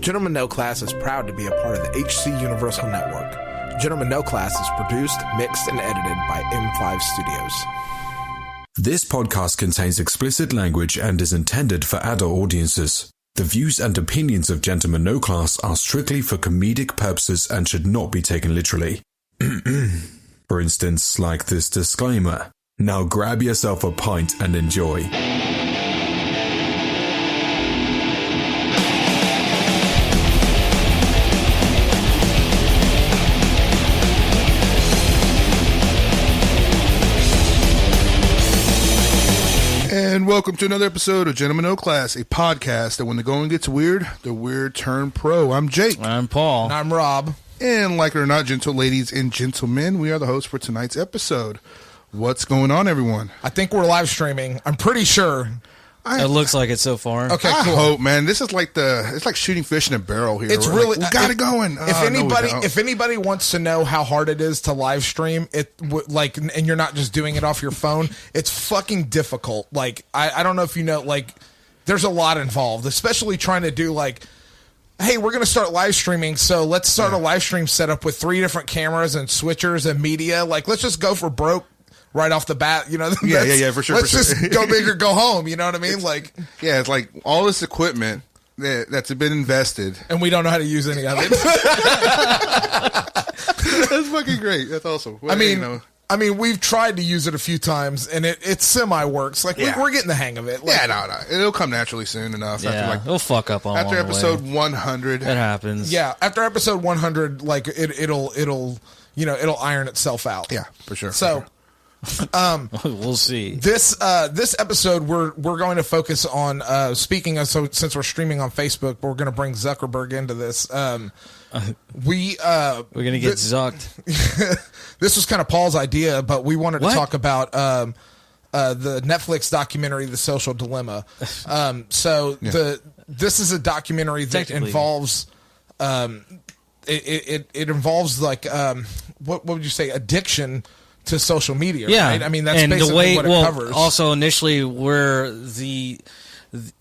Gentlemen No Class is proud to be a part of the HC Universal Network. Gentlemen No Class is produced, mixed, and edited by M5 Studios. This podcast contains explicit language and is intended for adult audiences. The views and opinions of Gentlemen No Class are strictly for comedic purposes and should not be taken literally. For instance, like this disclaimer. Now grab yourself a pint and enjoy. And welcome to another episode of Gentlemen No Class, a podcast that when the going gets weird, the weird turn pro. I'm Jake. I'm Paul. And I'm Rob. And like it or not, gentle ladies and gentlemen, we are the hosts for tonight's episode. What's going on, everyone? I think we're live streaming. I'm pretty sure. It looks like it so far. Okay, I cool. hope, man. This is like it's like shooting fish in a barrel here. It's We're really like, we got it going. If anybody wants to know how hard it is to live stream, and you're not just doing it off your phone, it's fucking difficult. Like I don't know if you know, like there's a lot involved, especially trying to do like, hey, we're going to start live streaming, so let's start a live stream setup with 3 different cameras and switchers and media. Like, let's just go for broke right off the bat, you know? Yeah, for sure. Let's just go big or go home, you know what I mean? Like, yeah, it's like all this equipment that's been invested. And we don't know how to use any of it. That's fucking great. That's awesome. Well, I mean, we've tried to use it a few times, and it semi-works. Like, we're getting the hang of it. Like, no. It'll come naturally soon enough. Yeah, it'll fuck up on after episode 100. It happens. Yeah, after episode 100, like, it'll iron itself out. Yeah, for sure. So... we'll see. This episode we're going to focus on speaking of, so since we're streaming on Facebook, we're going to bring Zuckerberg into this. We're gonna get zucked. This was kind of Paul's idea, but we wanted to talk about the Netflix documentary The Social Dilemma. This is a documentary that involves it involves like what would you say, addiction to social media, right? I mean, that's and basically the way, what it covers. Also, initially, where the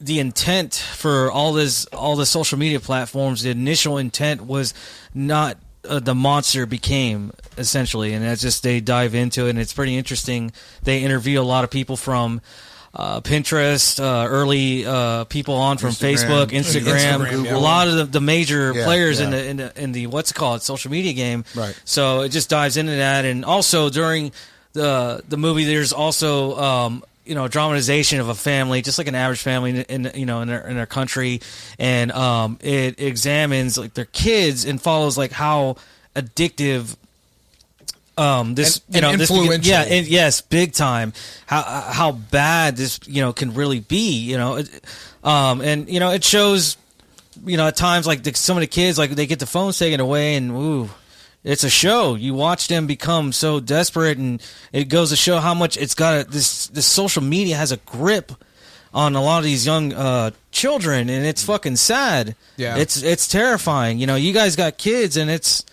intent for all the social media platforms, the initial intent was not the monster became, essentially, and that's just, they dive into it, and it's pretty interesting. They interview a lot of people from Pinterest, early people on from Facebook, Instagram, a lot of the major players in the what's it called, social media game. Right. So it just dives into that, and also during the movie, there's also a dramatization of a family, just like an average family in their country, and it examines like their kids and follows like how addictive. Influential. Yes, big time. How bad this can really be, and it shows, at times like some of the kids, like they get the phones taken away, and ooh, it's a show. You watch them become so desperate, and it goes to show how much it's got. This social media has a grip on a lot of these young children, and it's fucking sad. Yeah, it's terrifying. You guys got kids, and it's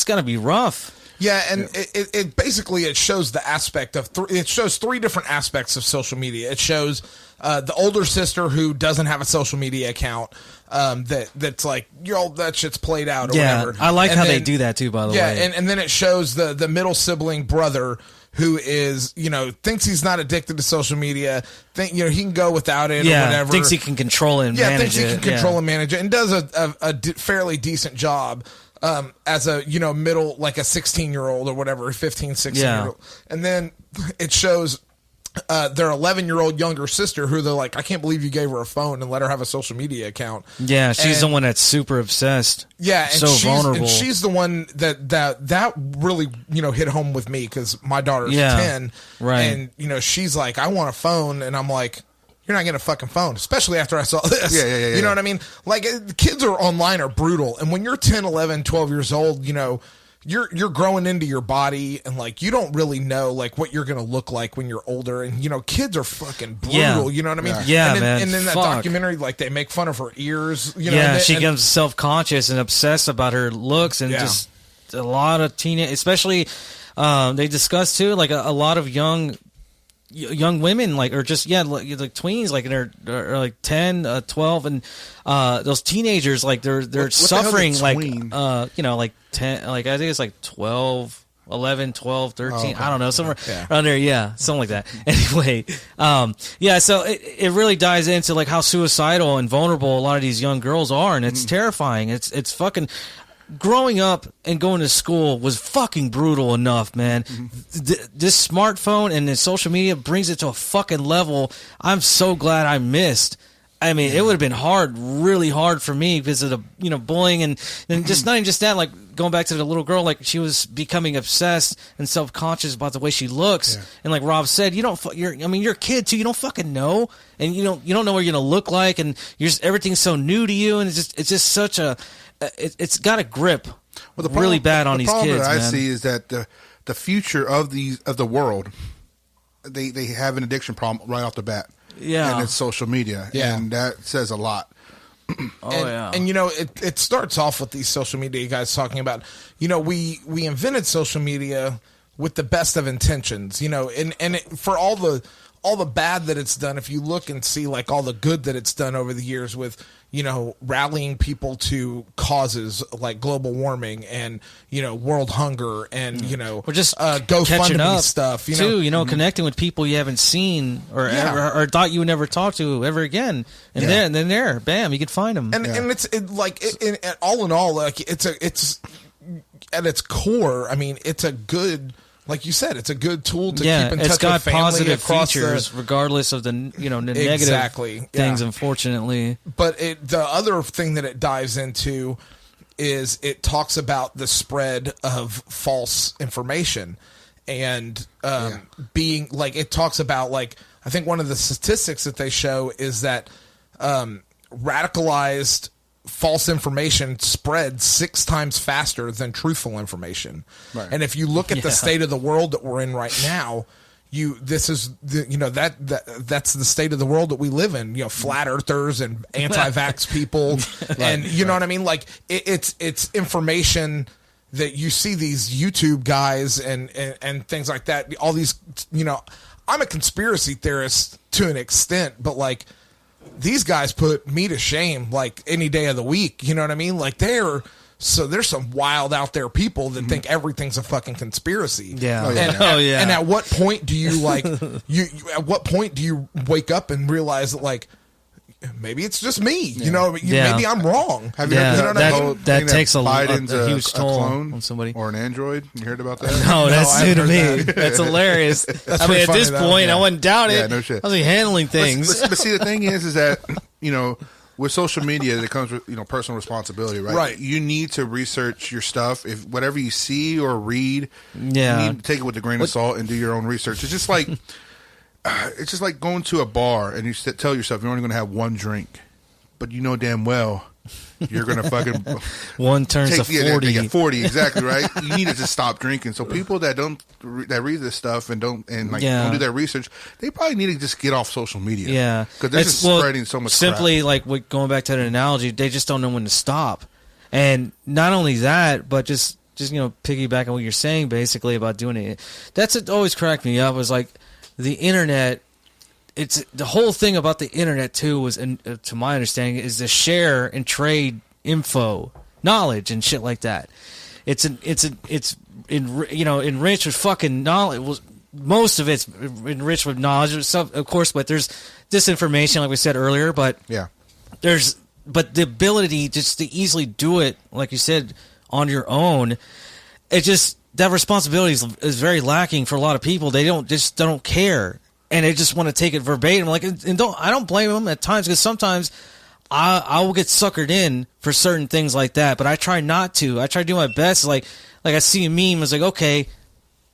gonna be rough. Yeah, and it basically it shows the aspect of it shows 3 different aspects of social media. It shows the older sister who doesn't have a social media account, that's like that shit's played out or whatever. I like how they do that too, by the way. Yeah, and then it shows the middle sibling brother who is thinks he's not addicted to social media, he can go without it or whatever. Thinks he can control it and manage it. Thinks he can control and manage it, and does a fairly decent job. As a middle, like a 16-year-old or whatever, 15, 16-year-old. And then it shows their 11-year-old younger sister who they're like, I can't believe you gave her a phone and let her have a social media account. Yeah, she's the one that's super obsessed. Yeah, and so vulnerable. And she's the one that really hit home with me because my daughter's 10, right? And she's like, I want a phone, and I'm like, you're not getting a fucking phone, especially after I saw this. Yeah. You know what I mean? Like, kids online are brutal. And when you're 10, 11, 12 years old, you're growing into your body, and like you don't really know like what you're gonna look like when you're older, and kids are fucking brutal. You know what I mean? Yeah, man. And then that documentary, like they make fun of her ears. She becomes self-conscious and obsessed about her looks, and just a lot of teenage, especially they discuss too, like a lot of young young women, like, or just like tweens, like they're like 10, 12, and those teenagers, like they're suffering, like like 10, like I think it's like 12. 11, 12, 13, okay. I don't know, somewhere around there, something like that. Anyway, so it really dives into like how suicidal and vulnerable a lot of these young girls are, and it's terrifying. It's fucking... Growing up and going to school was fucking brutal enough, man. This smartphone and this social media brings it to a fucking level I'm so glad I missed. I mean, it would have been really hard for me because of the, bullying and just not even just that, like going back to the little girl, like she was becoming obsessed and self-conscious about the way she looks. Yeah. And like Rob said, you're a kid too. You don't fucking know. And you don't know what you're going to look like. And everything's so new to you. And it's just such a, it's got a grip really bad on these kids. The problem that I see is that the future of the world, they have an addiction problem right off the bat. Yeah. And it's social media. Yeah. And that says a lot. And it starts off with these social media guys talking about, we invented social media with the best of intentions, for all the bad that it's done. If you look and see like all the good that it's done over the years with, rallying people to causes like global warming and, world hunger and, or just GoFundMe stuff, too, connecting with people you haven't seen or ever, or thought you would never talk to ever again. And then there, bam, you could find them. And it's all in all, like it's at its core. I mean, it's a good, like you said, it's a good tool to keep in touch with family. It's got positive features, regardless of the negative things. Unfortunately, but the other thing that it dives into is it talks about the spread of false information and being like it talks about like I think one of the statistics that they show is that radicalized false information spreads 6 times faster than truthful information. Right. And if you look at the state of the world that we're in right now, that's the state of the world that we live in, flat earthers and anti-vax people. And you know what I mean? Like it's information that you see these YouTube guys and things like that. All these, I'm a conspiracy theorist to an extent, but like, these guys put me to shame like any day of the week. You know what I mean? Like there's some wild out there people that think everything's a fucking conspiracy. Yeah. And at what point do you like at what point do you wake up and realize that like maybe it's just me? Maybe I'm wrong. Have you heard that takes a Biden's a huge toll clone on somebody or an android? You heard about that? No, that's new to me. That's hilarious. I mean, at this point, I wouldn't doubt it. Yeah, no shit. How's he handling things? But see, the thing is that with social media, it comes with personal responsibility, right? Right. You need to research your stuff. If whatever you see or read, you need to take it with a grain of salt and do your own research. It's just like going to a bar and you tell yourself you're only going to have one drink, but you know damn well you're going to fucking one turns to 40. 40, exactly, right? You need to just stop drinking. So people that read this stuff and don't do their research, they probably need to just get off social media. Yeah, because they're just spreading so much. Simply, crap. Like going back to the analogy, they just don't know when to stop. And not only that, but just piggyback on what you're saying, basically about doing it. That's what always cracked me up. Was like the internet. It's the whole thing about the internet too was, to my understanding, is to share and trade info, knowledge, and shit like that. It's enriched with fucking knowledge. Most of it's enriched with knowledge, of course, but there's disinformation, like we said earlier. But but the ability just to easily do it, like you said, on your own, that responsibility is very lacking for a lot of people. They don't care. And they just want to take it verbatim. Like, and I don't blame them at times because sometimes I will get suckered in for certain things like that. But I try not to. I try to do my best. Like I see a meme. It's like, okay,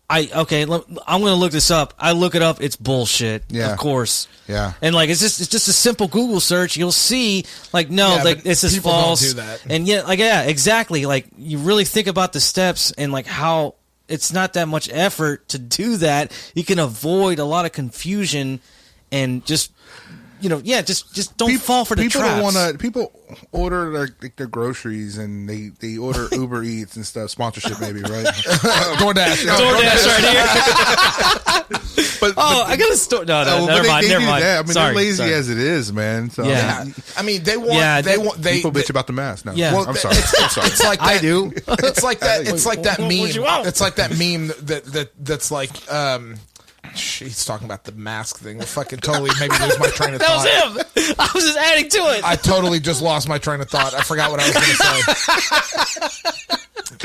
I'm going to look this up. I look it up. It's bullshit. Yeah. Of course. Yeah. And like it's just a simple Google search. You'll see this is false. Don't do that. And exactly. Like you really think about the steps and like how. It's not that much effort to do that. You can avoid a lot of confusion and just just don't fall for the people traps. Don't wanna, people order their groceries and they order Uber Eats and stuff. Sponsorship maybe, right? DoorDash. DoorDash right here. But I got a story. No, never mind. Never mind. I mean, they're lazy as it is, man. So, yeah. I mean, they want. People bitch about the mask. No. Yeah. Well, I'm sorry. It's like that. I do. It's like that. It's like that meme. It's like that meme that's like. He's talking about the mask thing. I fucking totally maybe lose my train of thought. That was him. I was just adding to it. I totally just lost my train of thought. I forgot what I was going to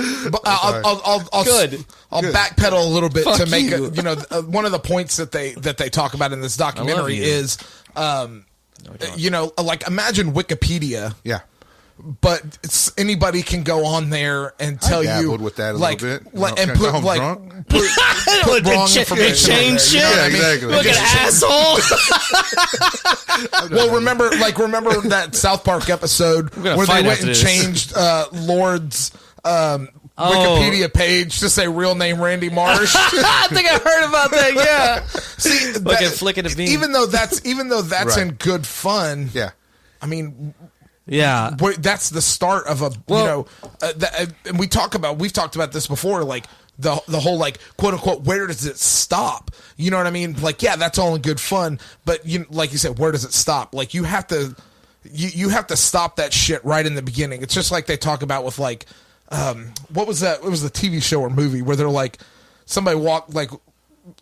say. But I'll backpedal a little bit to make it. One of the points that they talk about in this documentary is, like imagine Wikipedia. Yeah. But anybody can go on there and tell you with that a like, little bit, and put wrong information. Change shit. Yeah, exactly. Look at asshole. Well, remember that South Park episode where they went and changed Lord's Wikipedia page to say real name Randy Marsh. I think I heard about that. Yeah. See, flicking a beam. Even though that's right. In good fun. Yeah. I mean. Yeah, that's the start of and we've talked about this before, like the whole like quote unquote where does it stop? You know what I mean? Like that's all in good fun, but like you said, where does it stop? Like you have to stop that shit right in the beginning. It's just like they talk about with like what was that? It was the TV show or movie where they're like somebody walked like.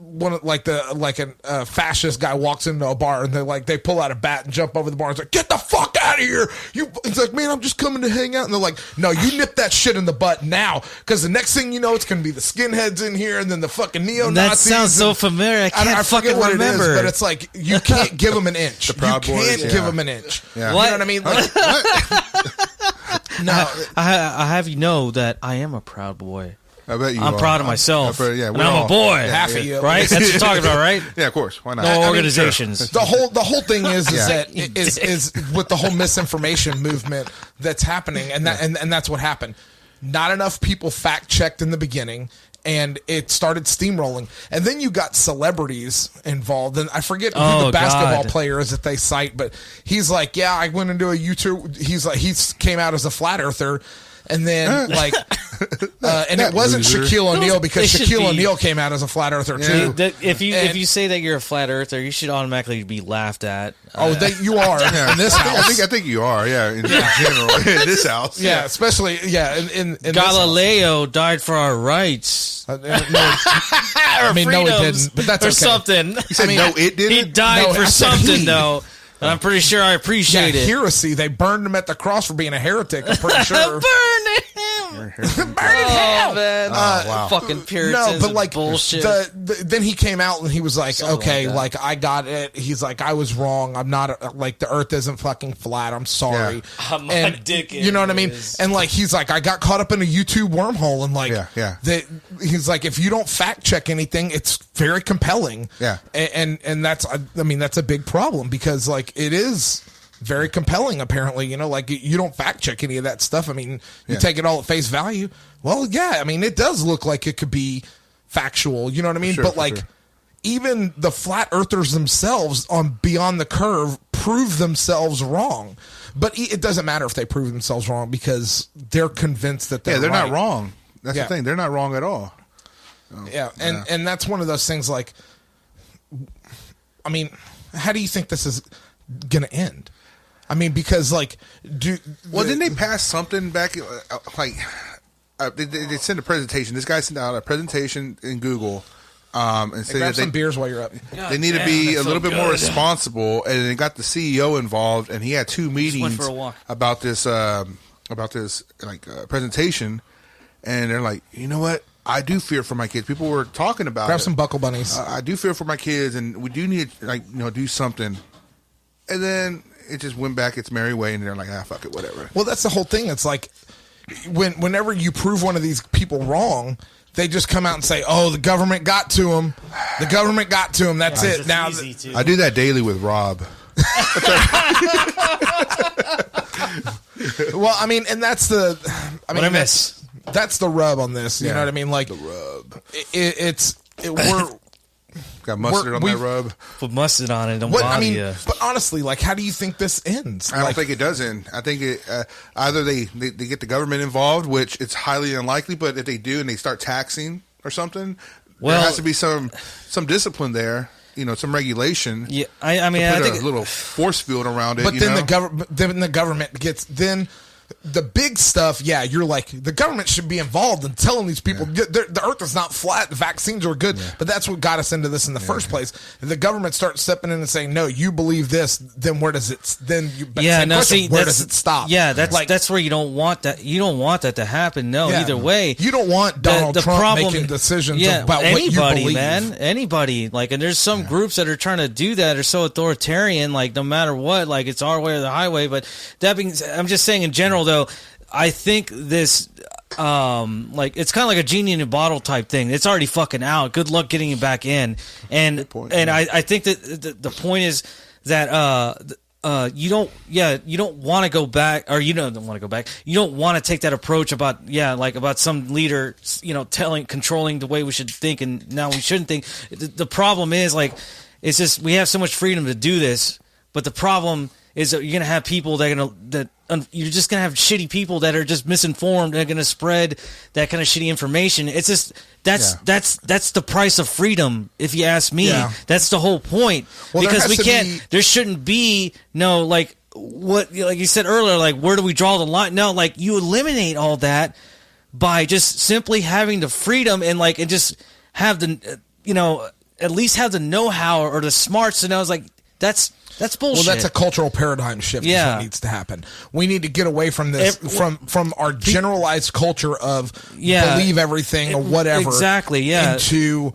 A fascist guy walks into a bar and they pull out a bat and jump over the bar and it's like, get the fuck out of here. It's like, man, I'm just coming to hang out. And they're like, no, you nip that shit in the butt now, because the next thing you know, it's going to be the skinheads in here and then the fucking neo-Nazis. That sounds so familiar. I forget what remember. It is, but it's like, you can't give them an inch. The Proud you can't Boys, give them an inch. Yeah. You know what I mean? Like, no, I have you know that I am a proud boy. I bet you I'm proud of myself. I'm a boy. Half of you. Right? That's what you're talking about, right? Yeah, of course. Why not? No organizations. Sure. The whole thing is with the whole misinformation movement that's happening, and that's what happened. Not enough people fact checked in the beginning, and it started steamrolling. And then you got celebrities involved, and I forget who the basketball player is that they cite, but he's like, yeah, I went into a YouTube. He's like, he came out as a flat earther. And then, and it wasn't loser. Shaquille O'Neal, because Shaquille O'Neal came out as a flat earther too. If you say that you're a flat earther, you should automatically be laughed at. You are in this house. I think you are. Yeah, in general, in this house. Yeah, especially in Galileo died for our rights. No, he didn't. But that's or okay. something. He said no, it didn't. He died for something though. And I'm pretty sure I appreciate it. Heresy. They burned him at the cross for being a heretic. I'm pretty sure. Burn him. Man. Wow. Fucking Puritans. No, but like bullshit. Then he came out and he was like, okay, like I got it. He's like, I was wrong. I'm not like the earth isn't fucking flat. I'm sorry. Yeah. My dick you know what I mean? And like he's like, I got caught up in a YouTube wormhole, and like he's like, if you don't fact check anything, it's very compelling. Yeah. And that's that's a big problem, because like it is very compelling, apparently. Like you don't fact check any of that stuff. I mean, you take it all at face value. Well, yeah, I mean, it does look like it could be factual, you know what I mean? But like even the flat earthers themselves on Beyond the Curve prove themselves wrong. But it doesn't matter if they prove themselves wrong, because they're convinced that they're not wrong. That's the thing. They're not wrong at all. And that's one of those things, like, I mean, how do you think this is going to end? I mean, because like, didn't they pass something back? They sent a presentation. This guy sent out a presentation in Google, and said grab some beers while you're up. They need to be a little bit more responsible, and they got the CEO involved, and he had 2 meetings about this presentation, and they're like, you know what? I do fear for my kids. People were talking about grab some buckle bunnies. I do fear for my kids, and we do need to do something. And then it just went back its merry way, and they're like, fuck it, whatever. Well, that's the whole thing. It's like whenever you prove one of these people wrong, they just come out and say, "Oh, the government got to him. The government got to him. That's it." Now I do that daily with Rob. Well, I mean, and that's the. What I miss. That's the rub on this. You know what I mean? Like the rub. Got mustard on that rub. Put mustard on it. Don't bother you. But honestly, like, how do you think this ends? I don't think it does end. I think it either they get the government involved, which it's highly unlikely, but if they do and they start taxing or something, there has to be some discipline there. Some regulation. Yeah, I mean, I think a little force field around it. But then the government gets the big stuff. Yeah, you're like, the government should be involved in telling these people the earth is not flat. The vaccines are good, but that's what got us into this in the first place. If the government starts stepping in and saying, "No, you believe this," then where does it? Then where does it stop? Yeah, that's where you don't want that. You don't want that to happen. No, either way, you don't want Donald Trump making decisions about what you believe. Man, anybody. Like, and there's some groups that are trying to do that, are so authoritarian. Like, no matter what, like, it's our way or the highway. But that being, I'm just saying in general, though, I think this, like, it's kind of like a genie in a bottle type thing. It's already fucking out. Good luck getting it back in. And I think that the point is that you don't want to go back, or you don't want to go back. You don't want to take that approach about some leader, controlling the way we should think, and now we shouldn't think. The problem is, like, it's just we have so much freedom to do this, but the problem is that you're gonna have people you're just gonna have shitty people that are just misinformed and are gonna spread that kind of shitty information. It's just that's the price of freedom, if you ask me. Yeah. That's the whole point. Well, because there shouldn't be like you said earlier, like, where do we draw the line? No, like, you eliminate all that by just simply having the freedom and just have the at least have the know-how or the smarts to know. It's like, that's bullshit. Well, that's a cultural paradigm shift. Yeah. Is what needs to happen. We need to get away from this, from our generalized culture of believe everything or whatever. Exactly, yeah. Into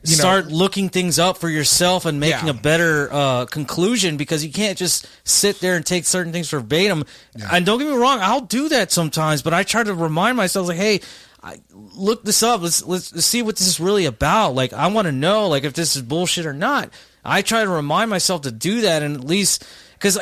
start looking things up for yourself and making a better conclusion, because you can't just sit there and take certain things verbatim. Yeah. And don't get me wrong, I'll do that sometimes, but I try to remind myself, like, hey, look this up. Let's see what this is really about. Like, I want to know, like, if this is bullshit or not. I try to remind myself to do that, and at least, because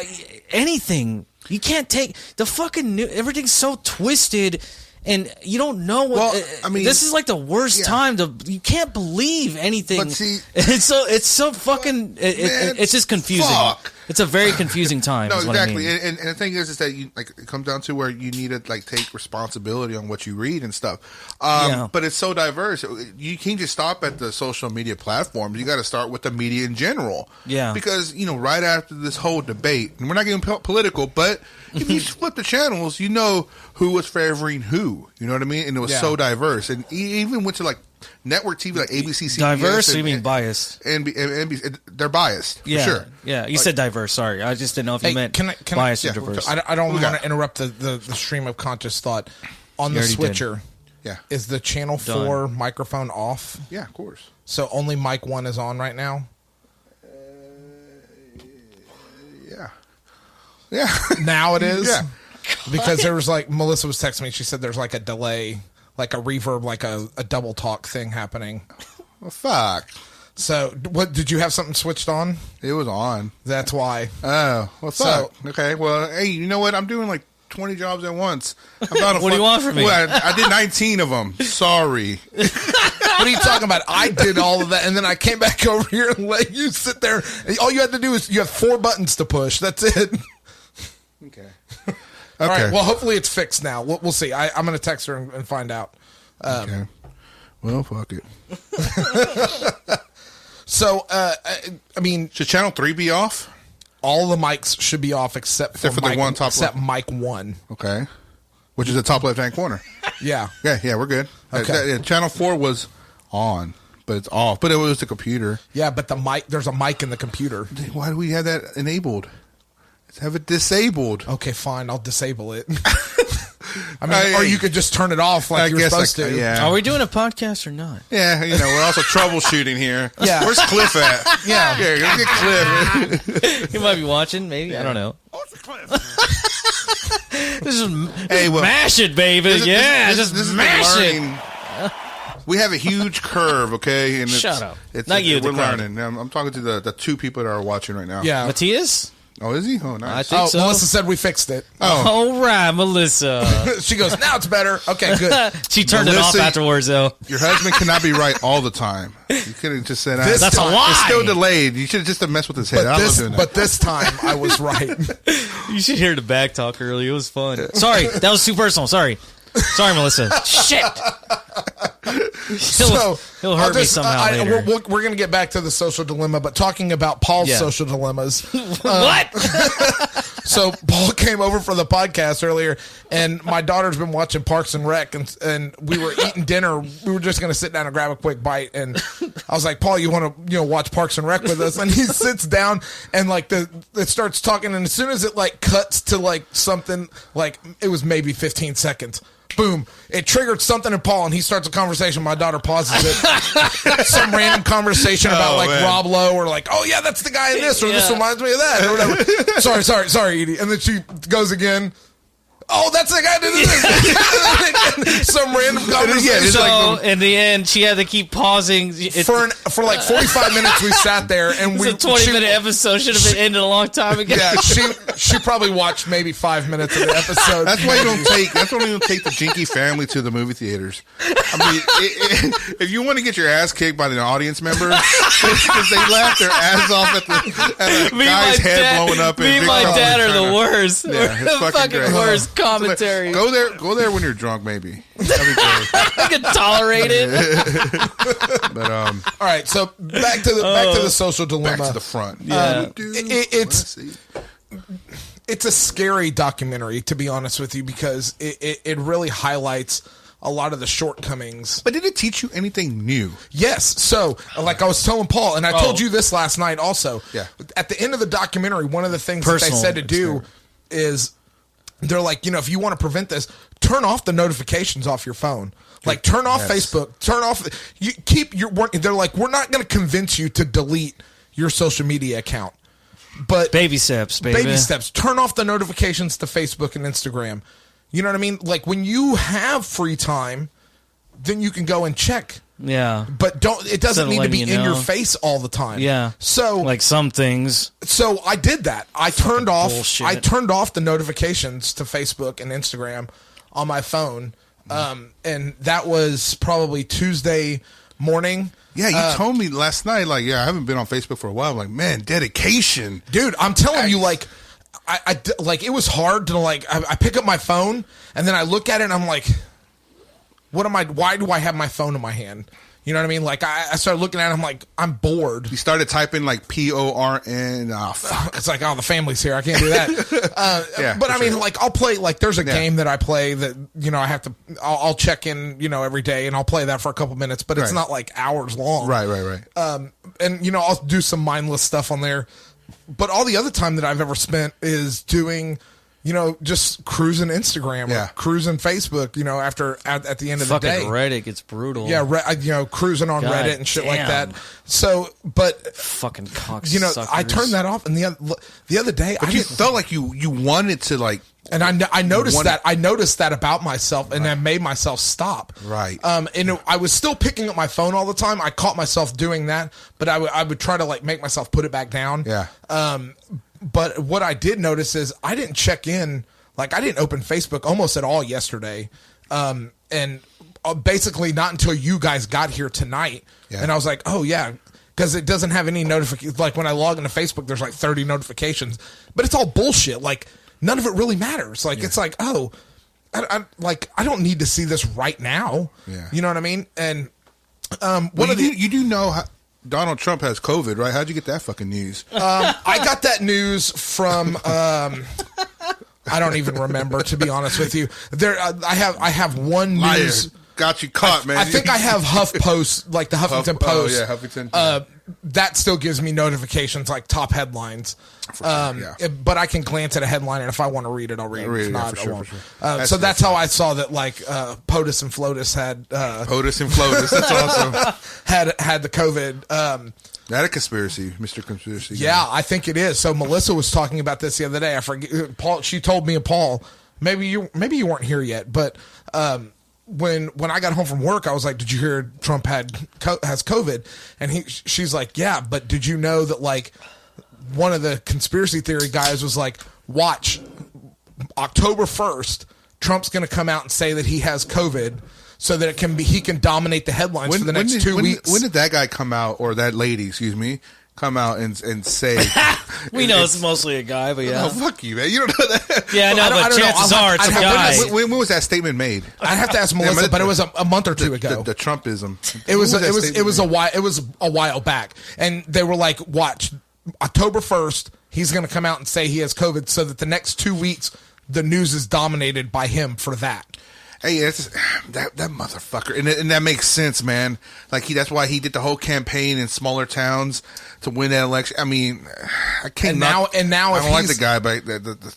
anything, you can't take the fucking new, everything's so twisted, and you don't know what. Well, I mean, this is like the worst time you can't believe anything. But see, it's so fucking. It's just confusing. Fuck. It's a very confusing time. No, exactly. I mean. And the thing is that it comes down to where you need to take responsibility on what you read and stuff. But it's so diverse. You can't just stop at the social media platforms. You got to start with the media in general. Yeah. Because right after this whole debate, and we're not getting political, but if you flip the channels, you know who was favoring who. You know what I mean? And it was so diverse. And even went to network TV like ABC, CBS. Diverse? Or you mean biased? And they're biased, for sure. Yeah, you said diverse. Sorry, I just didn't know if you meant biased or diverse. I don't want to interrupt the stream of conscious thought. On the switcher, is the channel 4 microphone off? Yeah, of course. So only mic 1 is on right now? Yeah. Now it is? Yeah. Because there was Melissa was texting me, she said there's a delay, like a reverb, like a double talk thing happening. Well, fuck. So, what did you have something switched on? It was on. That's why. Oh, well, fuck. Okay, well, hey, you know what? I'm doing 20 jobs at once. What do you want from me? Well, I did 19 of them. Sorry. What are you talking about? I did all of that, and then I came back over here and let you sit there. All you had to do is you have 4 buttons to push. That's it. Okay. All right. Well, hopefully it's fixed now. We'll see. I'm going to text her and find out. Okay. Well, fuck it. So, I mean, should channel 3 be off? All the mics should be off except for the one top except mic 1. Okay. Which is the top left-hand corner. Yeah. Yeah, we're good. Okay. Channel 4 was on, but it's off. But it was the computer. Yeah, but there's a mic in the computer. Why do we have that enabled? Let's have it disabled. Okay, fine. I'll disable it. I mean, or you could just turn it off like you're supposed to. Yeah. Are we doing a podcast or not? Yeah, we're also troubleshooting here. Yeah. Where's Cliff at? Yeah. Let's get Cliff. He might be watching, maybe. Yeah. I don't know. Where's Cliff? This is mash it, baby. Just mash it. We have a huge curve, okay? And Shut up. It's not you. We're learning. I'm talking to the 2 people that are watching right now. Yeah. Matthias? Oh, is he? Oh, nice. I think so. Melissa said we fixed it. All right, Melissa. She goes, now it's better. Okay, good. She turned it off afterwards, though. Your husband cannot be right all the time. You could have just said, That's a lie. It's still delayed. You should have just messed with his head. But this time, I was right. You should hear the back talk earlier. It was fun. Sorry, that was too personal. Sorry, Melissa. Shit. He'll hurt me somehow later. We're going to get back to the social dilemma, but talking about Paul's social dilemmas. What? So Paul came over for the podcast earlier, and my daughter's been watching Parks and Rec, and we were eating dinner. We were just going to sit down and grab a quick bite, and I was like, Paul, you want to watch Parks and Rec with us? And he sits down, and like it starts talking, and as soon as it like cuts to like something, like it was maybe 15 seconds. Boom! It triggered something in Paul, and he starts a conversation. My daughter pauses it. Some random conversation about like man. Rob Lowe, or like, oh yeah, that's the guy in this, or this reminds me of that, or whatever. sorry, Edie. And then she goes again. Oh, that's the guy that did this. Some random conversation. So in the end, she had to keep pausing. For like 45 minutes, we sat there, and a 20-minute episode should have been ended a long time ago. Yeah, she probably watched maybe 5 minutes of the episode. That's why you don't take the Jinky family to the movie theaters. I mean, if you want to get your ass kicked by the audience member, because they laugh their ass off at a guy's head blowing up. Me and my dad are the worst. Yeah, it's fucking great. Worst. Commentary. Go there when you're drunk, maybe. That'd be great. I can tolerate it. But all right. So back to the social dilemma. Back to the front. Yeah. It's a scary documentary, to be honest with you, because it really highlights a lot of the shortcomings. But did it teach you anything new? Yes. So, like I was telling Paul, and I told you this last night also. Yeah. At the end of the documentary, one of the things that they said to do is, they're like, if you want to prevent this, turn off the notifications off your phone. Like, turn off Facebook. Turn off. You keep your work. They're like, we're not going to convince you to delete your social media account. But baby steps, baby. Baby steps. Turn off the notifications to Facebook and Instagram. You know what I mean? Like, when you have free time, then you can go and check. Yeah. But it doesn't need to be in your face all the time. Yeah. So like some things. So I did that. I turned off the notifications to Facebook and Instagram on my phone. And that was probably Tuesday morning. Yeah, you told me last night, like, I haven't been on Facebook for a while. I'm like, man, dedication. Dude, I'm telling you, like, I like, it was hard to, like, I pick up my phone, and then I look at it, and I'm like, why do I have my phone in my hand? You know what I mean? Like, I started looking at it, I'm like, I'm bored. You started typing, like, PORN. Oh, fuck. It's like, the family's here. I can't do that. But I mean, like, I'll play, like, there's a game that I play that, I have to, I'll check in, every day, and I'll play that for a couple minutes, but it's not, like, hours long. Right. And, I'll do some mindless stuff on there. But all the other time that I've ever spent is doing, just cruising Instagram or cruising Facebook, at the end of the day. Fucking Reddit gets brutal. Yeah, cruising on Reddit and shit like that. So, but fucking cocksuckers. I turned that off, and the other day, I just felt like you wanted to, like, and I noticed that. I noticed that about myself, and I made myself stop. Right. And I was still picking up my phone all the time. I caught myself doing that, but I would try to, like, make myself put it back down. Yeah. But what I did notice is I didn't check in. Like, I didn't open Facebook almost at all yesterday. And basically not until you guys got here tonight. Yeah. And I was like, oh, yeah. Because it doesn't have any notifications. Like, when I log into Facebook, there's like 30 notifications. But it's all bullshit. Like, none of it really matters. Like, it's like, oh, I don't need to see this right now. Yeah. You know what I mean? And you do know how Donald Trump has COVID, right? How'd you get that fucking news? I got that news from I don't even remember, to be honest with you. I have one news. Got you caught, man. I think I have HuffPost, like the Huffington Post. Oh, yeah, Huffington. That still gives me notifications, like top headlines. But I can glance at a headline, and if I want to read it, I'll read it. If not, I won't. So that's how I saw that, like, POTUS and FLOTUS had... POTUS and FLOTUS, that's awesome. had the COVID... That a conspiracy, Mr. Conspiracy. Yeah, I think it is. So Melissa was talking about this the other day. I forget. Paul. She told me and Paul. Maybe you weren't here yet, but when I got home from work, I was like, "Did you hear Trump has COVID?" And she's like, "Yeah, but did you know that, like, one of the conspiracy theory guys was like, watch, October 1st, Trump's going to come out and say that he has COVID so that he can dominate the headlines for the next 2 weeks. When did that guy come out, or that lady, excuse me, come out and say... We know it's mostly a guy, but yeah. Oh, fuck you, man. You don't know that. Yeah, no, but chances are it's a guy. When was that statement made? I'd have to ask Melissa, but it was a month or two ago. The Trumpism. It was a while back, and they were like, "Watch, October 1st, he's going to come out and say he has COVID, so that the next 2 weeks the news is dominated by him for that." Hey, that motherfucker, and that makes sense, man. Like that's why he did the whole campaign in smaller towns to win that election. I mean, I can't. And now, I don't like the guy, but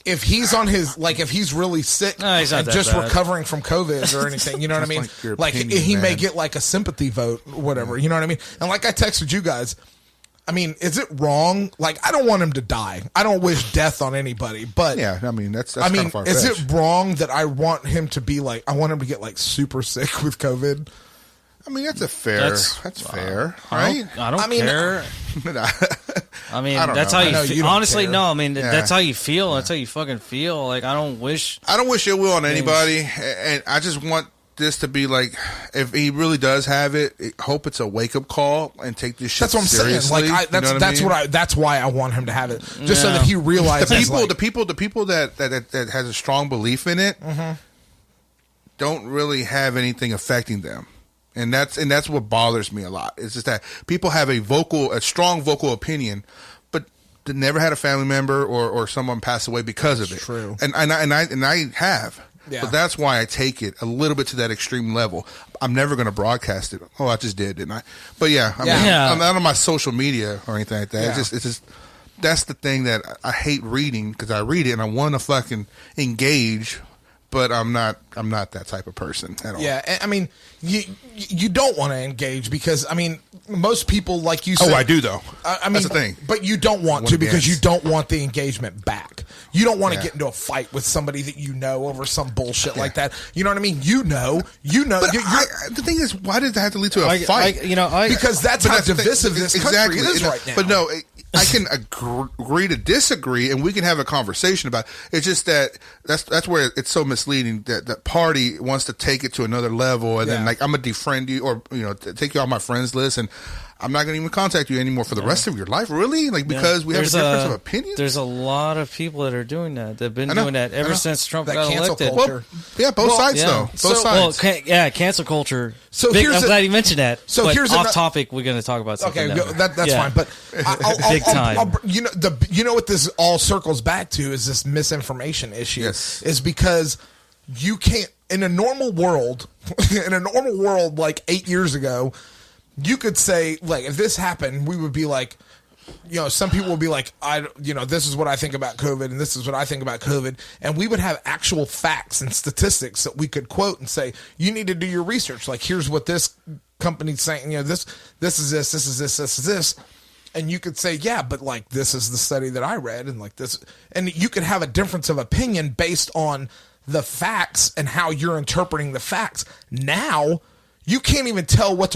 if he's on his if he's really sick he's not and that just bad. recovering from COVID or anything, you know what I mean? Like he may get like a sympathy vote, or whatever. You know what I mean? And like I texted you guys. I mean, is it wrong? Like, I don't want him to die. I don't wish death on anybody. But yeah, I mean, that's I mean, kind of far-fetched. is it wrong that I want him to be like? I want him to get like super sick with COVID. I mean, that's fair, right? I don't care. I mean, that's how you feel. Honestly, care. no. I mean, that's how you feel. That's how you fucking feel. Like, I don't wish ill will on anybody, and I just want this to be like, if he really does have it, hope it's a wake up call and take this shit. That's what I'm seriously. saying. Like, that's why I want him to have it, just so that he realizes the people that has a strong belief in it don't really have anything affecting them, and that's what bothers me a lot. It's just that people have a strong vocal opinion, but they never had a family member or someone pass away because of it. True, and I have. Yeah. But that's why I take it a little bit to that extreme level. I'm never going to broadcast it. Oh, I just did, didn't I? But yeah, I'm not on my social media or anything like that. Yeah. It's just that's the thing that I hate reading, because I read it and I want to fucking engage, but I'm not that type of person at all. Yeah, I mean, you don't want to engage because, I mean, most people, like you said... Oh, I do, though. I mean, that's the thing. But you don't want to, because you don't want the engagement back. You don't want to get into a fight with somebody that you know over some bullshit like that. You know what I mean? You know. But the thing is, why does that have to lead to a fight? Because that's how divisive this country is right now. But no... I can agree to disagree, and we can have a conversation about it. It's just that's where it's so misleading that that party wants to take it to another level, and then like, I'm gonna defriend you, or take you off my friends list, and I'm not gonna even contact you anymore for the rest of your life. Really? Like, because we have a difference of opinion? There's a lot of people that are doing that. They've been doing that ever since Trump got elected. Well, both sides though. Both sides. Well, cancel culture. So I'm glad you mentioned that. So but here's off topic. We're going to talk about something. Okay, that's fine. But big time. You know what this all circles back to is this misinformation issue. Yes. Is because you can't, in a normal world, like 8 years ago, you could say, like, if this happened, we would be like, some people would be like, this is what I think about COVID, and this is what I think about COVID, and we would have actual facts and statistics that we could quote and say, you need to do your research. Like, here's what this company's saying. This is this, and you could say, yeah, but like, this is the study that I read, and like this, and you could have a difference of opinion based on the facts and how you're interpreting the facts. Now, you can't even tell what's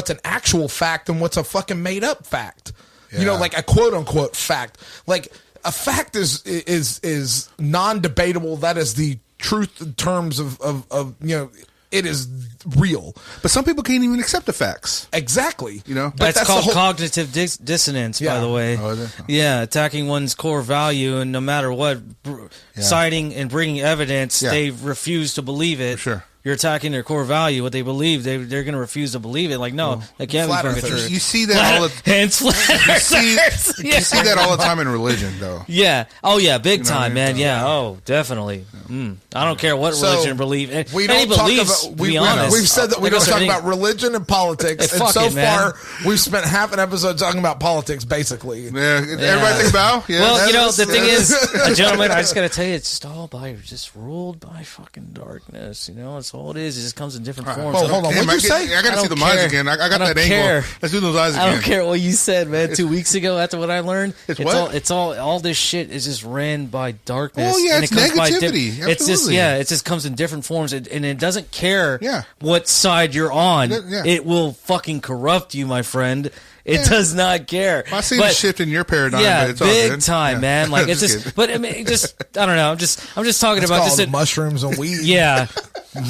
an actual fact and what's a fucking made up fact. Yeah. Like a quote unquote fact. Like, a fact is non-debatable. That is the truth in terms of it is real. But some people can't even accept the facts. Exactly. But that's called cognitive dissonance, by the way. Oh, is it? Yeah, attacking one's core value, and no matter what, citing and bringing evidence, they refuse to believe it. For sure. You're attacking their core value, what they believe. They're going to refuse to believe it. Like, no, that can't be fucking true. You see that all the time. You see that all the time in religion, though. Yeah. Oh, yeah. Big time, man. Yeah. Oh, definitely. I don't care what religion believe. We don't talk about. We've said that we don't talk about religion and politics, and so far we've spent half an episode talking about politics, basically. Yeah. Everybody think about. Yeah. Well, the thing is, gentlemen, I just got to tell you, it's just all just ruled by fucking darkness. It's all it is. It just comes in different forms. Oh, hold on. What'd you say? I got to see the eyes again. I got that angle. Let's do those eyes again. I don't care what you said, man. 2 weeks ago, after what I learned, it's all this shit is just ran by darkness. Oh yeah, and it's negativity. It's just it just comes in different forms, and it doesn't care what side you're on. It will fucking corrupt you, my friend. It does not care. I see the shift in your paradigm. Yeah, but it's all big good. time, man. Like it's just, but I mean, just I don't know. I'm just talking it's about just mushrooms and weed. Yeah,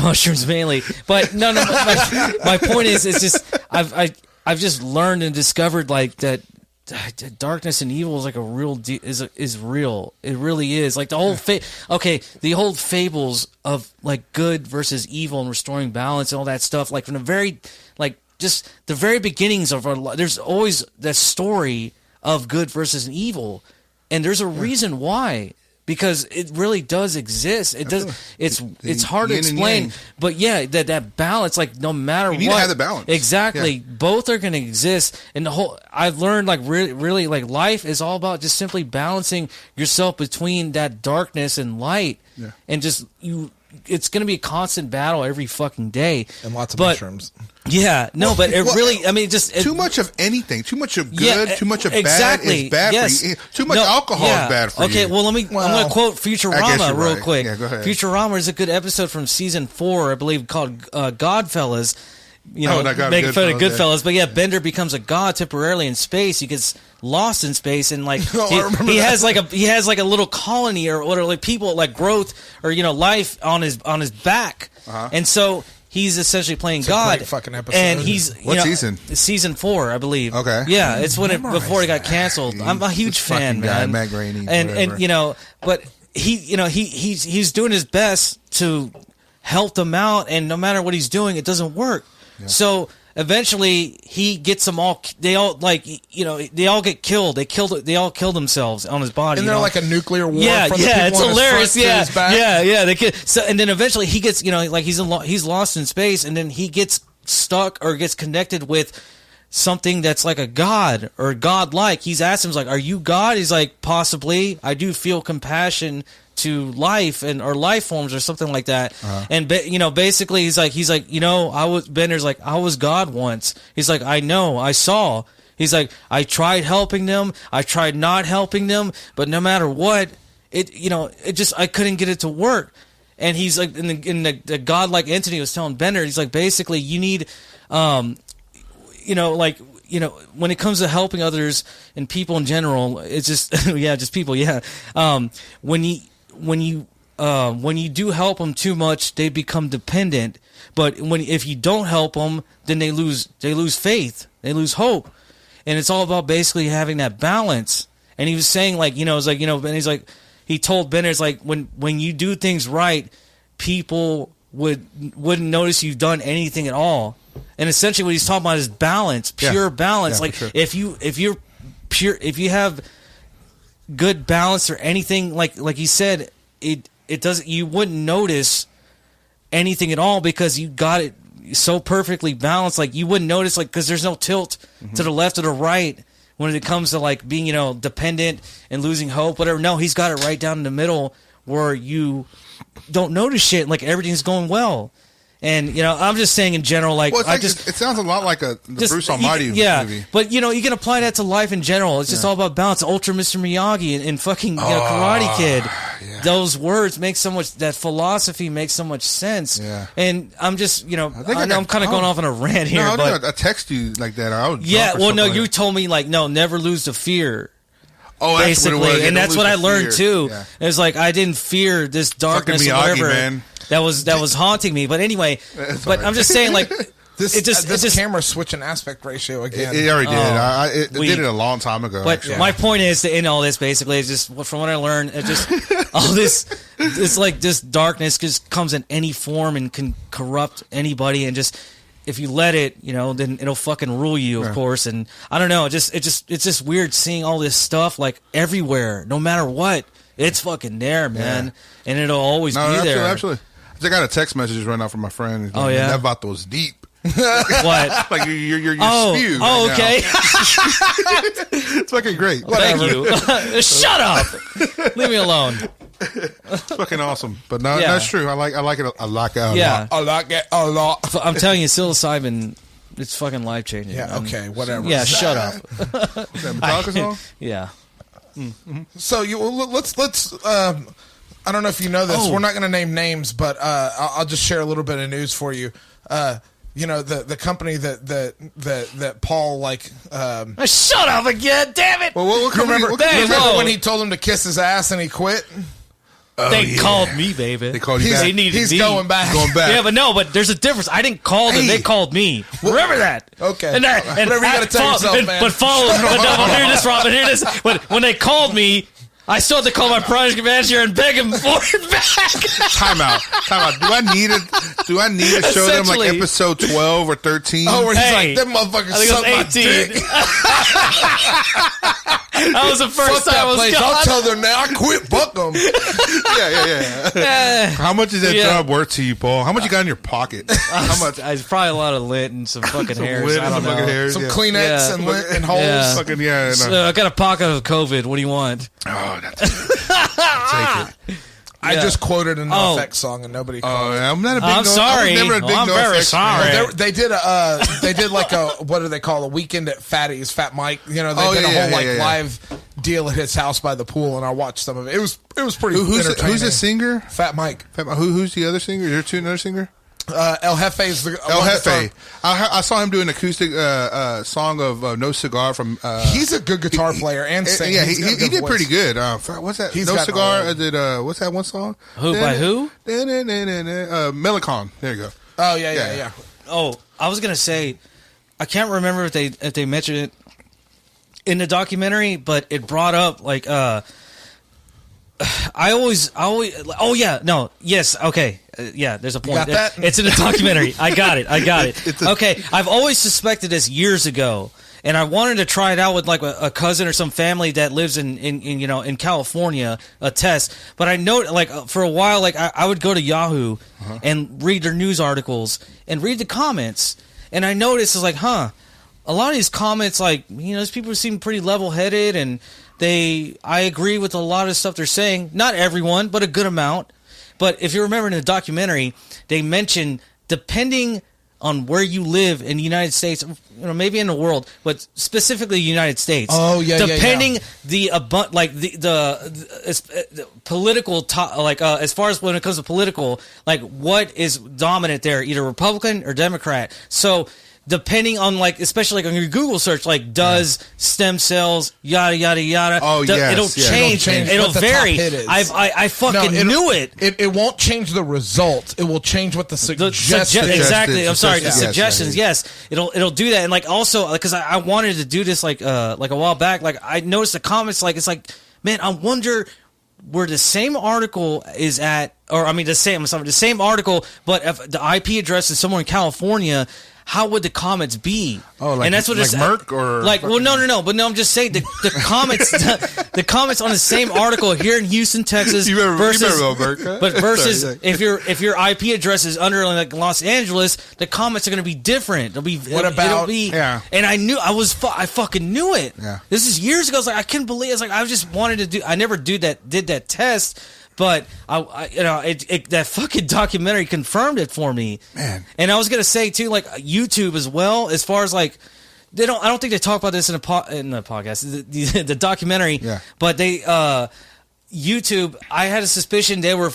mushrooms mainly. But no. My point is, it's just I've just learned and discovered like that. Darkness and evil is like a real is real. It really is. Like the whole the whole fables of like good versus evil and restoring balance and all that stuff. Like from the very just the very beginnings of our life, there's always that story of good versus evil, and there's a reason why, because it really does exist. It does. It's hard to explain, but yeah, that balance, like no matter what, you need to have the balance. Exactly, both are going to exist, and the whole. I've learned like really like life is all about just simply balancing yourself between that darkness and light, and just you. It's going to be a constant battle every fucking day, and lots of mushrooms. Yeah, no, but really, I mean, just too much of anything, too much of good, too much of bad is bad for you. Too much alcohol is bad for you. Okay, well, I'm going to quote Futurama real quick. Yeah, go ahead. Futurama is a good episode from season 4, I believe, called Godfellas. Making fun of Goodfellas, but yeah, Bender becomes a god temporarily in space. He gets lost in space, and like he has like a little colony or like people like growth or life on his back, and so he's essentially playing God. A great fucking episode. And he's what season? Season 4, I believe. Okay, yeah, it's before it got canceled. I'm a huge fan, man. Matt Groening, and but he's doing his best to help them out, and no matter what he's doing, it doesn't work. Yeah. So eventually he gets them all. They all they all get killed. They all kill themselves on his body. And they're like a nuclear war. Yeah, from the people it's hilarious. Yeah. They kill. So and then eventually he gets like he's lost in space, and then he gets stuck or gets connected with something that's like a god or godlike. He's asked him, like, "Are you God?" He's like, "Possibly. I do feel compassion to life or life forms or something like that." And basically he's like Bender's like, "I was God once." He's like, "I know, I saw." He's like, "I tried helping them, I tried not helping them, but no matter what, I couldn't get it to work." And he's like, in the godlike entity was telling Bender, he's like, basically you need when it comes to helping others and people in general, it's just just people. When you do help them too much, they become dependent. But if you don't help them, then they lose faith, they lose hope, and it's all about basically having that balance. And he was saying and he's like, he told Bender, it's like when you do things right, people wouldn't notice you've done anything at all. And essentially, what he's talking about is balance, pure balance. Like sure. if you have good balance or anything, like he said, it doesn't. You wouldn't notice anything at all because you got it so perfectly balanced. Like you wouldn't notice, like, because there's no tilt to the left or the right when it comes to like being dependent and losing hope, whatever. No, he's got it right down in the middle where you don't notice shit. Like everything's going well. And I'm just saying in general, like, it sounds a lot like the Bruce Almighty movie. But you can apply that to life in general. It's just all about balance. Ultra Mr. Miyagi and fucking Karate Kid. Yeah. Those words make so much. That philosophy makes so much sense. Yeah. And I'm just I'm kind of going off on a rant here. No, but I text you like that. I would you told me like never lose the fear. Oh, that's basically, what it was. And that's what I learned too. Yeah. It's like I didn't fear this darkness or whatever. Man. That was haunting me. But anyway, I'm just saying, like, this camera's switching aspect ratio again. It already did. It did it a long time ago. But my point is to end all this basically is just from what I learned. It just all this. It's like this darkness just comes in any form and can corrupt anybody, and just if you let it, then it'll fucking rule you, of course. And I don't know. It's just weird seeing all this stuff like everywhere, no matter what. It's fucking there, man, and it'll always be there. Absolutely. I just got a text message right now from my friend. Oh yeah, that vato was deep. What? Like your spew. Oh, okay. It's fucking great. Thank you. Shut up. Leave me alone. It's fucking awesome. But no, that's true. I like it. I like it a lot. I like it a lot. I'm telling you, psilocybin, it's fucking life changing. Yeah. Okay. Whatever. Yeah. Shut up. Is that Metallica song? Yeah. Mm-hmm. So let's. I don't know if you know this. We're not going to name names, but I'll just share a little bit of news for you. You know the company that Paul shut up again, damn it! Well, remember when he told him to kiss his ass and he quit? They called me, baby. They called you back. He's going back. Yeah, but there's a difference. I didn't call them. They called me. Remember that. Okay. And whatever you got to tell yourself, man. But hear this, Rob. Hear this. But when they called me, I still had to call my project manager and beg him for it back. Time out. Do I need to show them like episode 12 or 13? Oh, where he's like, them motherfuckers suck my dick. That was the first time I was gone. I'll tell them now. I quit. Fuck them. Yeah. How much is that job worth to you, Paul? How much you got in your pocket? How much? It's probably a lot of lint and some fucking hairs. Lint I don't and some know. hairs, some Kleenex and lint and holes. Yeah. Fucking So I got a pocket of COVID. What do you want? Oh, that's good. I'll take it. I just quoted a NoFX song and nobody called it. I'm not a big I'm sorry. I was never a big I'm very sorry. They did like a what do they call a weekend at Fatty's, Fat Mike. You know, they did a whole live deal at his house by the pool, and I watched some of it. It was pretty entertaining. Who's the singer? Fat Mike. Who's the other singer? Is there another singer? El Jefe is the El Jefe. I saw him do an acoustic song of No Cigar from. He's a good guitar player and singer. Yeah, he did pretty good. What's that? No Cigar. What's that one song? By who? Melicon. There you go. Oh yeah. Oh, I was gonna say, I can't remember if they mentioned it in the documentary, but it brought up like there's a point. You got that? It's in the documentary. I got it. Okay, I've always suspected this years ago, and I wanted to try it out with like a cousin or some family that lives in California, a test. But I know like for a while, like I would go to Yahoo and read their news articles and read the comments, and I noticed it's like, a lot of these comments, like, these people seem pretty level-headed, and I agree with a lot of stuff they're saying. Not everyone, but a good amount. But if you remember in the documentary, they mentioned depending on where you live in the United States, maybe in the world, but specifically the United States. Oh yeah, depending the political, as far as when it comes to political, like what is dominant there, either Republican or Democrat. So depending on especially on your Google search, does stem cells yada yada yada. Oh yes, it'll change. It'll vary. I fucking knew it. It won't change the result. It will change what the suggestions. Exactly. I'm sorry. The suggestions. Yes, it'll do that. And also because I wanted to do this like a while back. Like I noticed the comments. It's like, man, I wonder where the same article is at, or the same article, but if the IP address is somewhere in California, how would the comments be? Oh, and that's what like Merck or no. But no, I'm just saying the comments, the comments on the same article here in Houston, Texas, versus Merck, huh? but versus if your IP address is under like Los Angeles, the comments are going to be different. And I fucking knew it. Yeah. This is years ago. I was like, I couldn't believe it. It's like I just wanted to do. I never did that test. But that fucking documentary confirmed it for me, man. And I was gonna say too, like YouTube as well. As far as like, I don't think they talk about this in the podcast, the documentary. Yeah. But they YouTube. I had a suspicion they were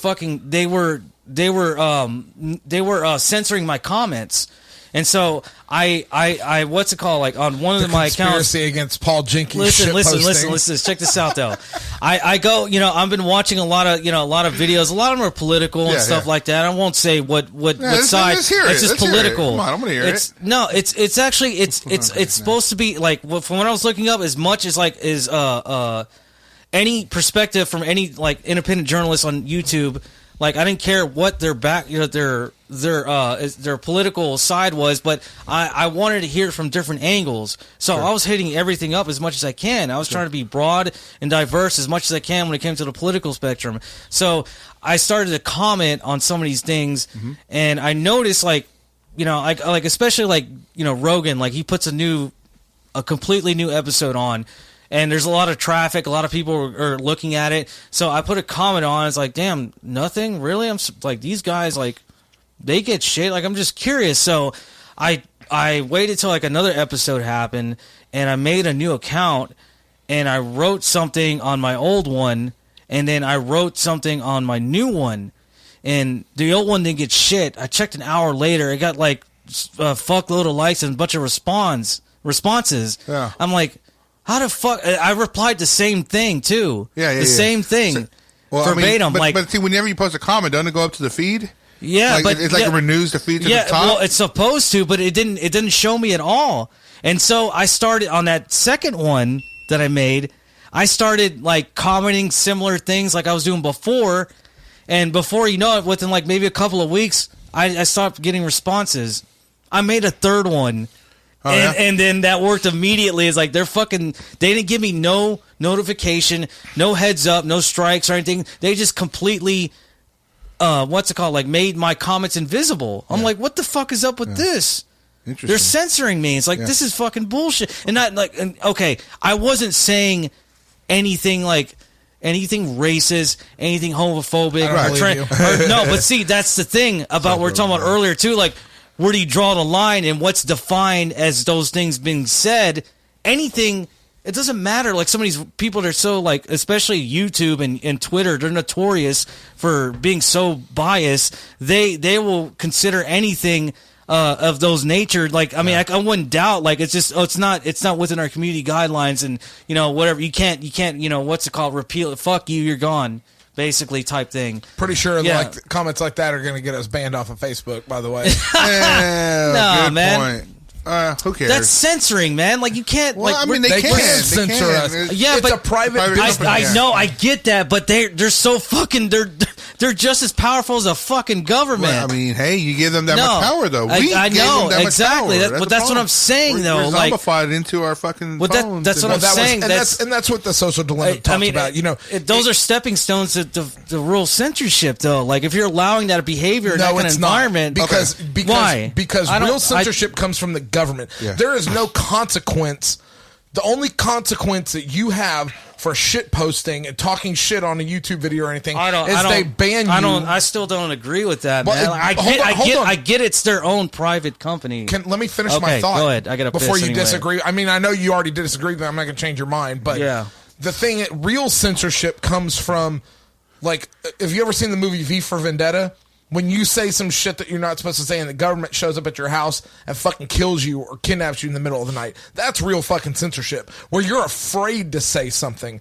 censoring my comments. And so I what's it called? Like on one of my accounts, conspiracy against Paul Jenkins. Listen. Check this out though. I go, I've been watching a lot of videos. A lot of them are political and stuff like that. I won't say what side. Let's hear it. It's just political. Come on, I'm gonna hear it. No, it's actually it's supposed to be like from what I was looking up, as much as like any perspective from any like independent journalist on YouTube. Like I didn't care what their their political side was, but I wanted to hear it from different angles. So I was hitting everything up as much as I can. I was trying to be broad and diverse as much as I can when it came to the political spectrum. So I started to comment on some of these things, and I noticed especially Rogan, like he puts a completely new episode on. and there's a lot of traffic. A lot of people are looking at it. So I put a comment on. It's like, damn, nothing really. I'm like, these guys, like, they get shit. Like, I'm just curious. So I waited till like another episode happened, and I made a new account, and I wrote something on my old one, and then I wrote something on my new one, and the old one didn't get shit. I checked an hour later. It got like a fuckload of likes and a bunch of responses. Yeah. I'm like, how the fuck? I replied the same thing too. Yeah. Same thing. Verbatim. But see, whenever you post a comment, doesn't it go up to the feed? Yeah, like, it's like it renews the feed to the top. Well, it's supposed to, but it didn't show me at all. And so I started on that second one that I made. I started like commenting similar things like I was doing before, and before you know it, within like maybe a couple of weeks, I stopped getting responses. I made a third one. And then that worked immediately. It's like they didn't give me no notification, no heads up, no strikes or anything. They just completely, like made my comments invisible. I'm like, what the fuck is up with this? They're censoring me. It's like, this is fucking bullshit. And not like, okay, I wasn't saying anything like, anything racist, anything homophobic. No, but see, that's the thing about what we were talking about earlier too, like, where do you draw the line and what's defined as those things being said? Anything, it doesn't matter. Like some of these people are so like, especially YouTube and Twitter, they're notorious for being so biased. They will consider anything of those nature. Like, I mean, I wouldn't doubt, like, it's just, it's not within our community guidelines and, you know, whatever. You can't, you know, what's it called? Repeal it. Fuck you, you're gone. Basically, type thing. Pretty sure, like comments like that are going to get us banned off of Facebook. By the way, good man. Point. Who cares? That's censoring, man. Like you can't. Well, like, I mean, they can censor us. Yeah, it's but a private. I know, I get that, but they're so fucking. They're just as powerful as a fucking government. Well, I mean, hey, you give them that much power, though. I know exactly. That's what I'm saying, though. We're zombified into our fucking phones. That's what I'm saying. That's what the social dilemma talks about. You know, those are stepping stones to the real censorship, though. Like if you're allowing that behavior in that kind of environment, because why? Because real censorship comes from the government. Yeah. There is no consequence. The only consequence that you have for shit posting and talking shit on a YouTube video or anything they ban you. I still don't agree with that, man. I get it's their own private company. Let me finish my thought. Go ahead. I got before you disagree. I mean, I know you already disagree, but I'm not going to change your mind. But the thing, real censorship comes from, like, have you ever seen the movie V for Vendetta? When you say some shit that you're not supposed to say and the government shows up at your house and fucking kills you or kidnaps you in the middle of the night, that's real fucking censorship. Where you're afraid to say something.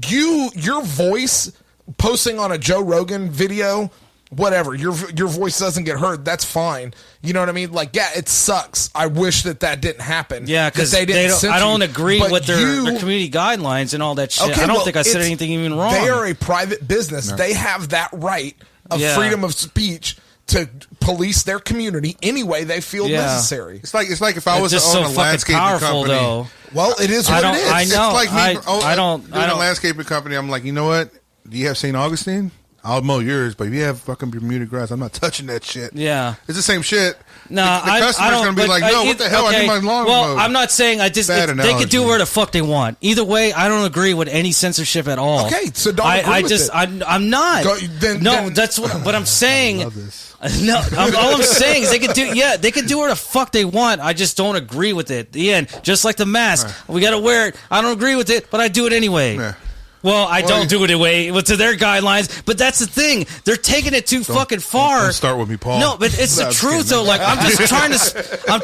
Your voice posting on a Joe Rogan video, whatever, your voice doesn't get heard, that's fine. You know what I mean? Like, yeah, it sucks. I wish that didn't happen. Yeah, because they didn't. I don't agree with their community guidelines and all that shit. Okay, I don't think I said anything even wrong. They are a private business. No. They have that right of freedom of speech to police their community any way they feel necessary. It's like if I was to own a landscaping company. Though. Well, it is what it is. It's I know. like me I don't. a landscaping company. I'm like, you know what? Do you have St. Augustine? I'll mow yours, but if you have fucking Bermuda grass, I'm not touching that shit. Yeah, it's the same shit. No, the customer's going to be like, no, what the hell? I need my lawn mowed. I'm not saying they can do whatever the fuck they want. Either way, I don't agree with any censorship at all. Okay, so don't agree with it. I'm not. That's what I'm saying. I love this. No, all I'm saying is they can do whatever the fuck they want. I just don't agree with it. The end. Just like the mask, we got to wear it. I don't agree with it, but I do it anyway. Yeah. Well, I don't do it anyway to their guidelines, but that's the thing. They're taking it too fucking far. Don't start with me, Paul. No, but it's the truth, though. Like I'm just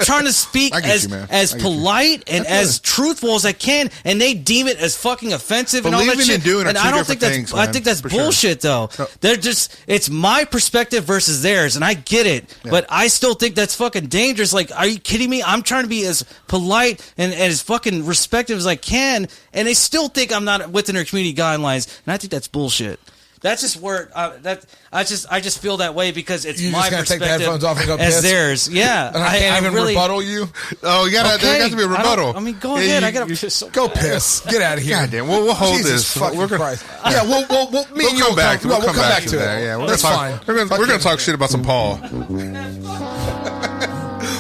trying to speak as polite and as truthful as I can, and they deem it as fucking offensive and all that shit. And I don't think that's. I think that's bullshit, though. They're just. It's my perspective versus theirs, and I get it, but I still think that's fucking dangerous. Like, are you kidding me? I'm trying to be as polite and as fucking respectful as I can, and they still think I'm not within their community guidelines, and I think that's bullshit. That's just where I just feel that way because it's my perspective take the headphones off and go as theirs. Yeah, and I can't even rebuttal you. Oh, you got to be a rebuttal. I mean, go ahead. I got to go piss. Get out of here. Goddamn. We'll hold Jesus this. We're gonna, yeah, we'll come back. We'll come back to that. Yeah, that's fine. We're gonna talk shit about some Paul.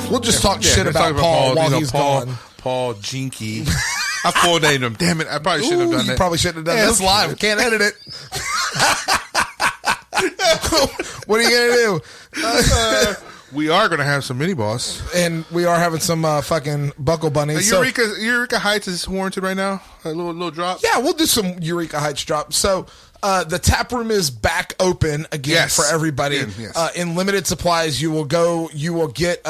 We'll just talk shit about Paul while he's gone. Paul Jinky. I full named him. Damn it! I probably shouldn't have done that. You probably shouldn't have done this live. Can't edit it. What are you gonna do? We are going to have some mini boss, and we are having some fucking buckle bunnies. Eureka Heights is warranted right now. A little drop. Yeah, we'll do some Eureka Heights drop. So the tap room is back open again for everybody. Yes. In limited supplies, you will get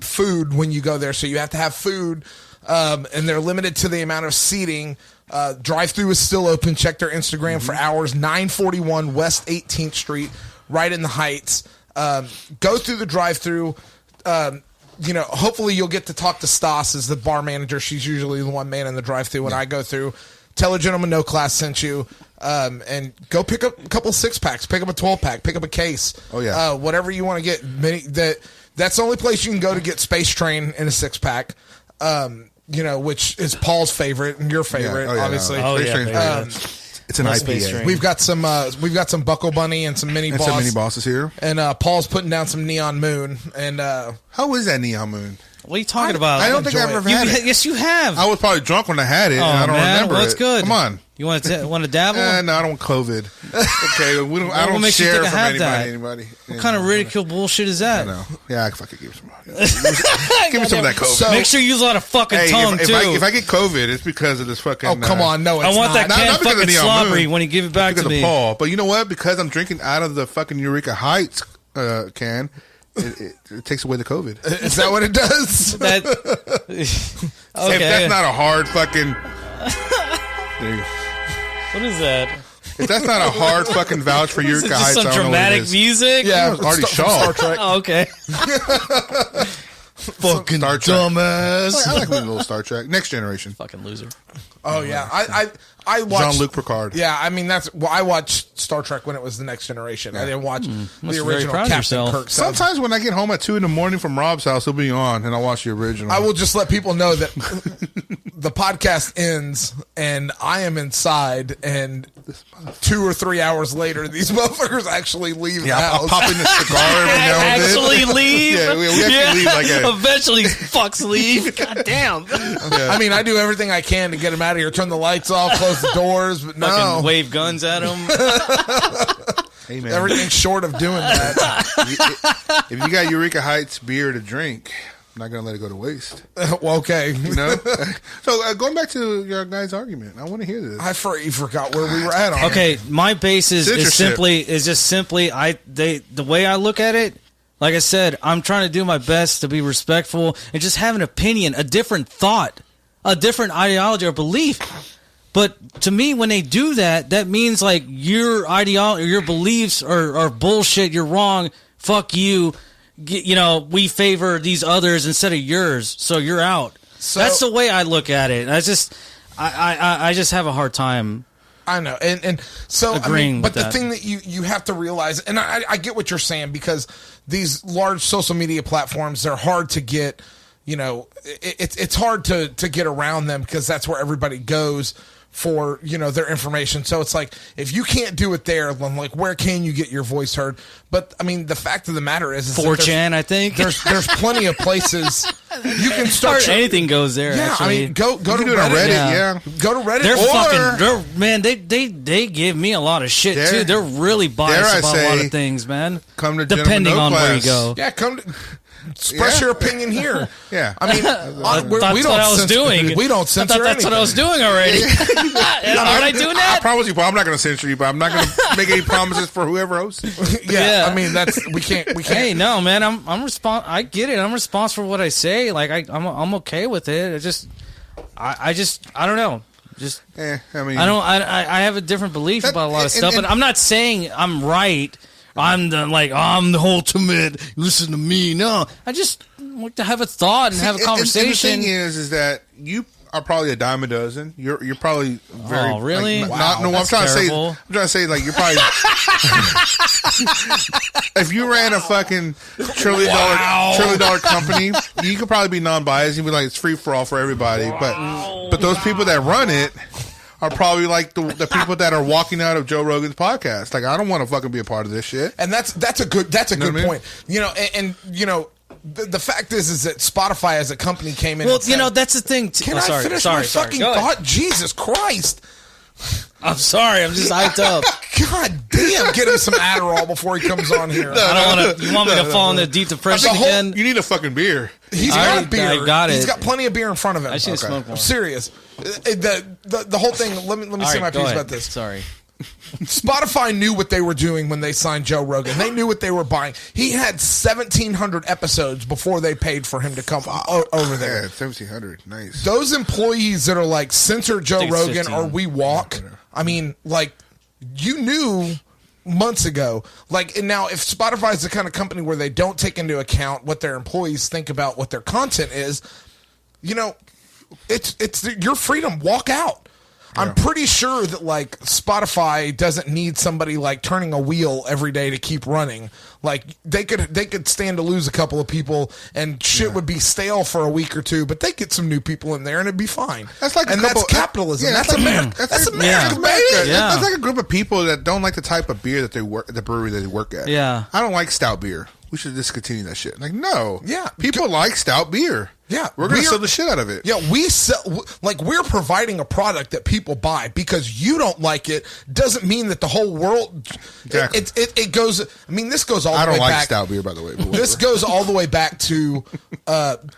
food when you go there. So you have to have food, and they're limited to the amount of seating. Drive-through is still open. Check their Instagram for hours. 941 West 18th Street, right in the Heights. Go through the drive-through. Hopefully you'll get to talk to Stas as the bar manager. She's usually the one man in the drive-through when I go through. Tell a gentleman no class sent you, and go pick up a couple 6-packs, pick up a 12-pack, pick up a case. Oh yeah, whatever you want to get. That's the only place you can go to get Space Train in a 6-pack. Which is Paul's favorite and your favorite, obviously. No. It's an IPA. We've got some Buckle Bunny and some mini boss. Some mini bosses here, and Paul's putting down some Neon Moon. And how is that Neon Moon? What are you talking about? I don't think I've ever had it. Yes, you have. I was probably drunk when I had it, and I don't remember it. Good. Come on. You want to dabble? No, I don't want COVID. Okay, I don't share from anybody. What kind of ridicule bullshit is that? I know. Yeah, I fucking give some. Give me some of that COVID. So, make sure you use a lot of fucking tongue too. If I get COVID, it's because of this fucking. Oh come on, no, it's I want not. that can fucking slobbery when you give it back to me. Paul, but you know what? Because I'm drinking out of the fucking Eureka Heights can. It takes away the COVID. Is that what it does? Okay. If that's not a hard fucking. There you go. What is that? If that's not a hard fucking vouch for Eureka Heights, some dramatic music. Yeah, it's Artie Shaw. Star Trek. Oh, okay. Fucking Star Trek. Dumbass. I like a little Star Trek. Next Generation. Fucking loser. Oh yeah, I watched Jean-Luc Picard. Yeah, I mean I watched Star Trek when it was the Next Generation. I didn't watch the original proud of Captain yourself. Kirk. Sometimes when I get home at 2 a.m. from Rob's house, he'll be on, and I'll watch the original. I will just let people know that the podcast ends, and I am inside, and 2 or 3 hours later, these motherfuckers actually leave the house. I'll pop in a cigar every now and then. Actually leave? Yeah, we actually leave like a... Eventually fucks leave. God damn. Yeah. I mean, I do everything I can to get them out of here. Turn the lights off, close the doors, but no. Fucking wave guns at them. Hey, man. Everything short of doing that. If you got Eureka Heights beer to drink, I'm not going to let it go to waste. Well, okay. You know? So going back to your guys' argument, I want to hear this. I forgot where we were at on Okay, my basis is just simply the way I look at it. Like I said, I'm trying to do my best to be respectful and just have an opinion, a different thought, a different ideology or belief. But to me, when they do that, that means like your ideology, your beliefs are bullshit. You're wrong. Fuck you. We favor these others instead of yours, so you're out. So, that's the way I look at it. I just have a hard time. I know, and so agreeing but with the thing that you have to realize, and I get what you're saying, because these large social media platforms, they're hard to get. It's hard to get around them because that's where everybody goes for their information. So it's like, if you can't do it there, then like where can you get your voice heard? But I mean, the fact of the matter is 4chan. I think there's plenty of places you can start. Anything goes there. Yeah, actually. I mean, go to Reddit. Yeah. Go to Reddit. They give me a lot of shit too. They're really biased about a lot of things, man. Come to depending on where you go. Yeah, come to. Express your opinion here. Yeah, I mean, we don't. What I was doing. We don't censor. That's what I was doing already. Am I doing that? I promise you, Paul. I'm not going to censor you, but I'm not going to make any promises for whoever hosts. Yeah, I mean we can't. Hey, no, man. I'm I get it. I'm responsible for what I say. Like I'm okay with it. I don't know. I have a different belief about a lot of stuff, but I'm not saying I'm right. I'm the ultimate. Listen to me. No, I just like to have a thought and have a conversation. And the thing is that you are probably a dime a dozen. You're probably very. Oh, really? Wow, I'm trying to say like you're probably. If you ran a fucking $1 trillion company, you could probably be non-biased. You'd be like, it's free for all for everybody. But those people that run it are probably like the people that are walking out of Joe Rogan's podcast. Like, I don't want to fucking be a part of this shit. And that's a good point. And the fact is that Spotify as a company came in. Well, and said, that's the thing. Can I finish my fucking thought? Jesus Christ! I'm sorry. I'm just hyped up. God damn! Get him some Adderall before he comes on here. I don't want to. You want me to fall into deep depression again? You need a fucking beer. He's got beer. I got it. He's got plenty of beer in front of him. I should smoke one. I'm serious. The whole thing. Let me say my piece about this. Sorry. Spotify knew what they were doing when they signed Joe Rogan. They knew what they were buying. He had 1,700 episodes before they paid for him to come over there. Yeah, 1,700. Nice. Those employees that are like, censor Joe Rogan 15. or we walk. I mean, like, you knew months ago. Like, and now if Spotify is the kind of company where they don't take into account what their employees think about what their content is, you know, it's your freedom. Walk out. I'm pretty sure that like Spotify doesn't need somebody like turning a wheel every day to keep running. Like they could stand to lose a couple of people and shit would be stale for a week or two, but they get some new people in there and it'd be fine. That's like that's capitalism. Yeah, that's America. That's America, baby. Yeah. That's like a group of people that don't like the type of beer that they work, the brewery that they work at. Yeah. I don't like stout beer. We should discontinue that shit. Like, no. Yeah. People like stout beer. Yeah. We're going to sell the shit out of it. Yeah, we sell, like, we're providing a product that people buy. Because you don't like it doesn't mean that the whole world. Exactly. It goes. I mean, this goes all the way back. I don't like stout beer, by the way. This goes all the way back to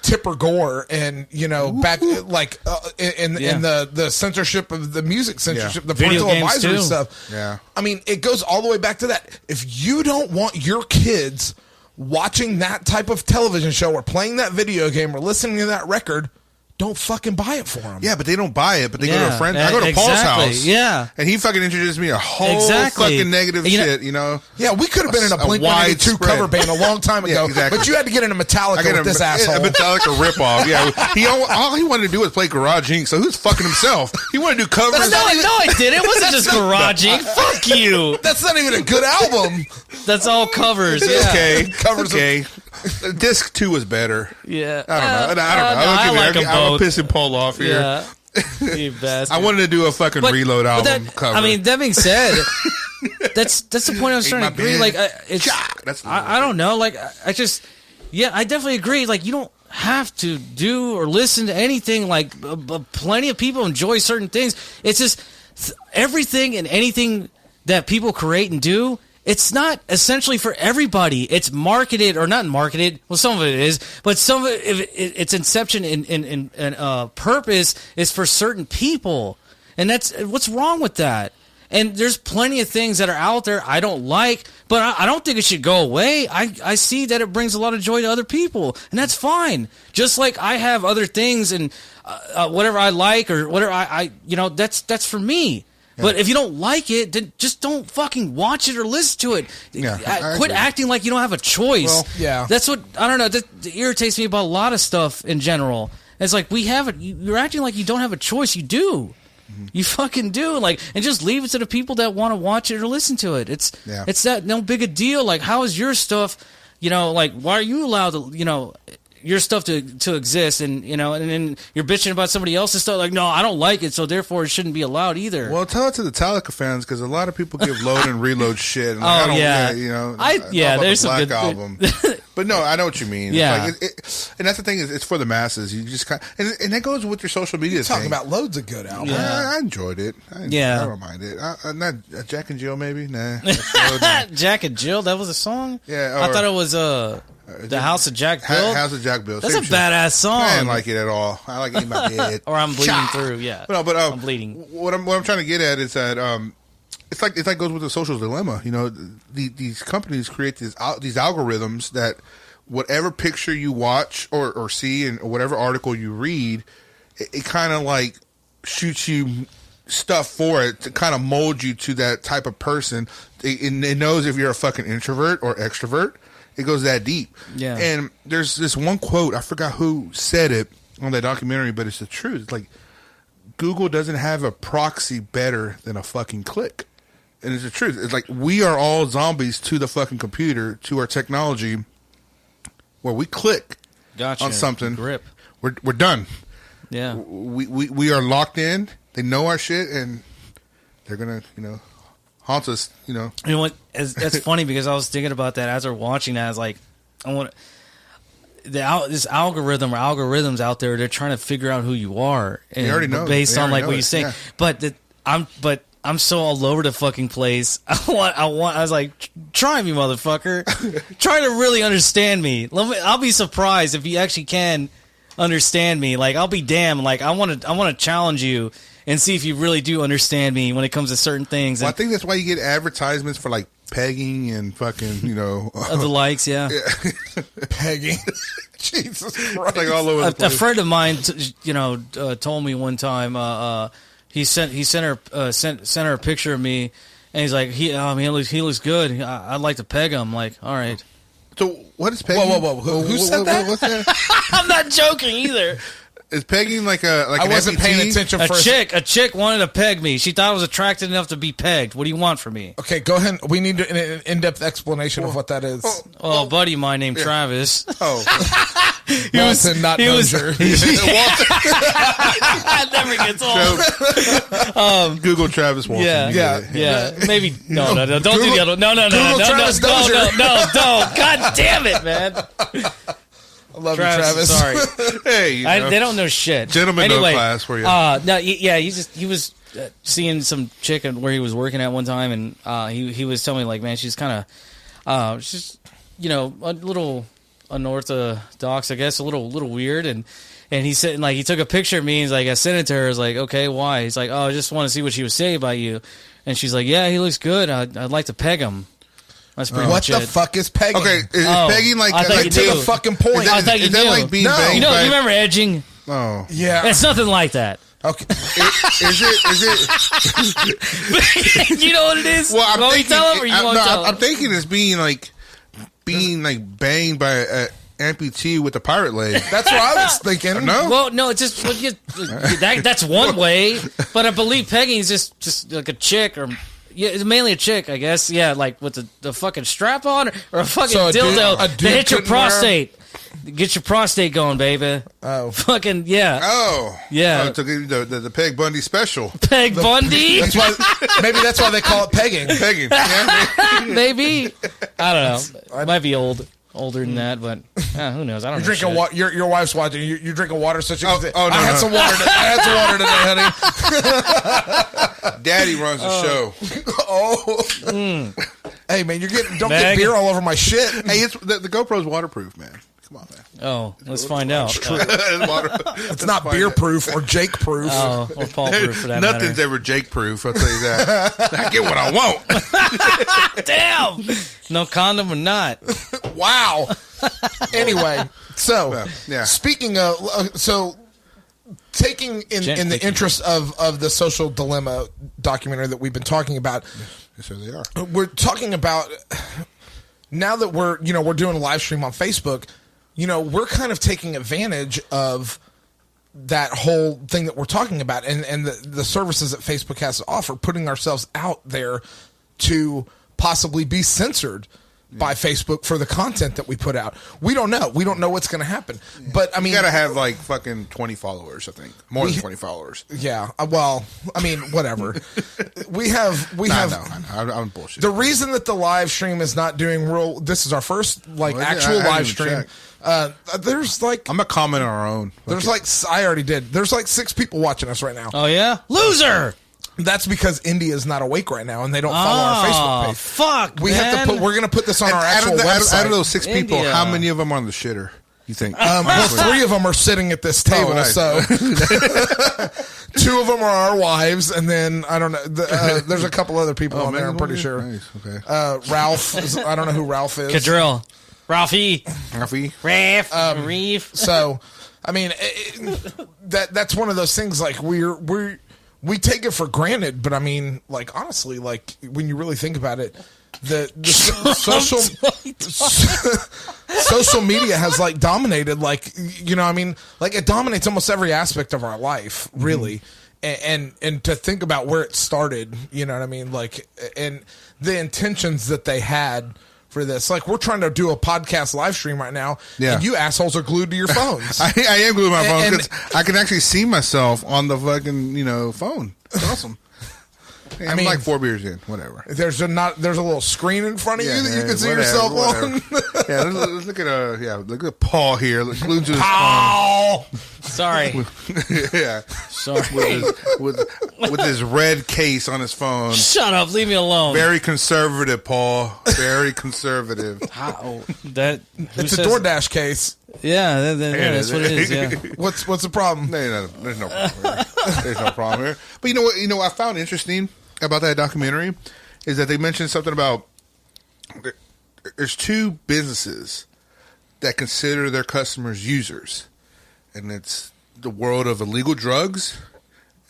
Tipper Gore and, you know, back like in the censorship of the music censorship, the parental advisory stuff. Yeah. I mean, it goes all the way back to that. If you don't want your kids watching that type of television show or playing that video game or listening to that record, don't fucking buy it for them. Yeah, but they don't buy it, but they go to a friend. I go to Paul's house. Yeah. And he fucking introduced me to a whole fucking negative shit, you know? Yeah, we could have been in a Blink-182 cover band a long time ago, exactly. But you had to get into Metallica with this asshole. A Metallica ripoff, yeah. All he wanted to do was play Garage Inc., so he was fucking himself. He wanted to do covers. No, I didn't. It wasn't just Garage Inc. Fuck you. That's not even a good album. That's all covers, yeah. Okay. Covers. Okay. Disc 2 was better. Yeah. I don't know. I like them both. I'm pissing Paul off here. Yeah. You bastard. I wanted to do a fucking Reload album cover. I mean, that being said, that's the point I was trying to agree. Like, I don't know. Like, I definitely agree. Like, you don't have to do or listen to anything. Like, plenty of people enjoy certain things. It's just everything and anything that people create and do. It's not essentially for everybody. It's marketed or not marketed. Well, some of it is, but some of its inception and purpose is for certain people, and that's what's wrong with that. And there's plenty of things that are out there I don't like, but I don't think it should go away. I see that it brings a lot of joy to other people, and that's fine. Just like I have other things and whatever I like or whatever I that's for me. Yeah. But if you don't like it, then just don't fucking watch it or listen to it. Yeah, Quit acting like you don't have a choice. Well, yeah. That's what, I don't know, that irritates me about a lot of stuff in general. It's like, you're acting like you don't have a choice. You do. Mm-hmm. You fucking do. Like, and just leave it to the people that want to watch it or listen to it. It's that no big a deal. Like, how is your stuff, like, why are you allowed to, your stuff to exist, and and then you're bitching about somebody else's stuff, like, no, I don't like it, so therefore it shouldn't be allowed either. Well, tell it to the Metallica fans, because a lot of people give Load and Reload shit. And there's some Black good album. But no, I know what you mean. Yeah, like and that's the thing, is it's for the masses. You just kind of, and that goes with your social media. Talking about Load's a good album. Yeah. I enjoyed it. I don't mind it. Not Jack and Jill, maybe. Nah. Jack and Jill, that was a song. Yeah, I thought it was the House of Jack Bill. House of Jack Bill. That's a badass song. I didn't like it at all. I like it in my head. Or I'm bleeding through. Yeah. But I'm bleeding. What I'm trying to get at is that it's like goes with the social dilemma. These companies create these algorithms that whatever picture you watch or see and whatever article you read, it kind of like shoots you stuff for it to kind of mold you to that type of person. It knows if you're a fucking introvert or extrovert. It goes that deep. Yeah. And there's this one quote, I forgot who said it on that documentary, but it's the truth. It's like, Google doesn't have a proxy better than a fucking click. And it's the truth. It's like, we are all zombies to the fucking computer, to our technology, where we click on something. Grip. We're done. Yeah. We are locked in. They know our shit, and they're going to, haunt us, You know what? That's funny, because I was thinking about that as we're watching that. I was like, this algorithm or algorithms out there, they're trying to figure out who you are. And they already know based on like what it. you say. Yeah. But I'm so all over the fucking place. I was like, try me, motherfucker. Try to really understand me. I'll be surprised if you actually can understand me. Like, I'll be damned. Like, I want to challenge you and see if you really do understand me when it comes to certain things. Well, I think that's why you get advertisements for like pegging and fucking, the likes, yeah. Pegging. Jesus Christ. Like all over the place. A friend of mine, told me one time. He sent her a picture of me, and he's like, he looks good. I'd like to peg him. I'm like, all right. So what is pegging? Whoa. Who said that? What's that? I'm not joking either. Is pegging like I an wasn't amputee? paying attention A first. chick wanted to peg me. She thought I was attracted enough to be pegged. What do you want from me? Okay, go ahead. We need an in-depth explanation of what that is. Oh, a buddy of mine named Travis. Oh, Walton, not Dozier. That never gets old. Google Travis Walton. Yeah. Maybe no. Don't do the other. No. Google Travis Dozier. Don't. God damn it, man. I love you, Travis. Sorry. Hey, They don't know shit. Gentlemen anyway, no class for you. He was seeing some chick where he was working at one time, and he was telling me like, man, she's kind of, she's a little unorthodox, I guess, a little weird, and he said like he took a picture of me, and he's like, I sent it to her. I was like, okay, why? He's like, oh, I just want to see what she would say about you, and she's like, yeah, he looks good. I'd like to peg him. That's pretty What much the it. fuck is pegging? Okay, is pegging like I thought you to knew. the fucking point. Is that, I thought you is that knew. like being No. banged You by- remember edging? Oh, Yeah. It's nothing like that. Okay. Is it? You know what it is? Well, I'm you want me thinking. to tell him or you want to tell him? I'm thinking it's being like banged by an amputee with a pirate leg. That's what I was thinking. No. Well, no, it's just that's one way, but I believe pegging is just like a chick or it's mainly a chick, I guess. Yeah, like with the fucking strap on or a fucking So a dildo dude to hit your couldn't wear 'em? prostate. Get your prostate going, baby. Oh. Fucking yeah. Oh, Yeah. to get the Peg Bundy special. Peg Bundy? That's why. Maybe that's why they call it pegging. Pegging. Yeah. Maybe. I don't know. It might be older than that, but who knows? I don't know. You're drinking shit. water. Your wife's watching. You're drinking water, so she can say, no, I had no. some water. I had some water today, honey. Daddy runs the show. Oh. Hey man, don't Meg. get beer all over my shit. Hey, it's the GoPro's waterproof, man. Come on, man. Oh, let's find out. It's not beer proof or Jake proof. Oh, or Paul proof for that Nothing's matter. ever Jake proof. I'll tell you that. I get what I want. Damn! No condom or not. Wow. Anyway, so yeah. speaking of, taking in the interest of the Social Dilemma documentary that we've been talking about, Yes, sir, they are. we're talking about now that we're doing a live stream on Facebook. We're kind of taking advantage of that whole thing that we're talking about and the services that Facebook has to offer, putting ourselves out there to possibly be censored by Facebook for the content that we put out. We don't know. We don't know what's going to happen. But I mean, You gotta have like fucking 20 followers, I think. More than 20 followers. yeah. Well, I mean, whatever. we have. I'm bullshit. The reason that the live stream is not doing real. This is our first Well, actual I didn't live even stream. check. There's like I'm gonna comment on our own. there's like I already did. There's like 6 people watching us right now. Oh yeah, loser. That's because India is not awake right now and they don't follow our Facebook page. Fuck, We have to put. We're going to put this on our out actual of website. out of those 6 people, India. how many of them are on the shitter? You think? Well, 3 of them are sitting at this table, nice. so 2 of them are our wives, and then I don't know. There's a couple other people on there. I'm pretty sure. Nice. Okay. Ralph. I don't know who Ralph is. Cadrill, Ralphie, Rafi? Reef. So, I mean, that's one of those things. Like we take it for granted, but I mean, like honestly, like when you really think about it, the social media has like dominated, like I mean, like it dominates almost every aspect of our life, really. And to think about where it started, you know what I mean, like and the intentions that they had for this. Like we're trying to do a podcast live stream right now, and you assholes are glued to your phones. I am glued to my phone And- because I can actually see myself on the fucking phone. It's awesome. Yeah, I'm like 4 beers in, whatever. There's a little screen in front of you that you can see yourself on. Yeah, let's look at Paul here. Glued to his Paul. Sorry. Yeah, Sorry. with his red case on his phone. Shut up. Leave me alone. Very conservative, Paul. Very conservative. How? It's a DoorDash case. Yeah, that's what it is. Yeah. What's the problem? There's no problem here. There's no problem here. But you know what I found interesting about that documentary is that they mentioned something about there's 2 businesses that consider their customers users, and it's the world of illegal drugs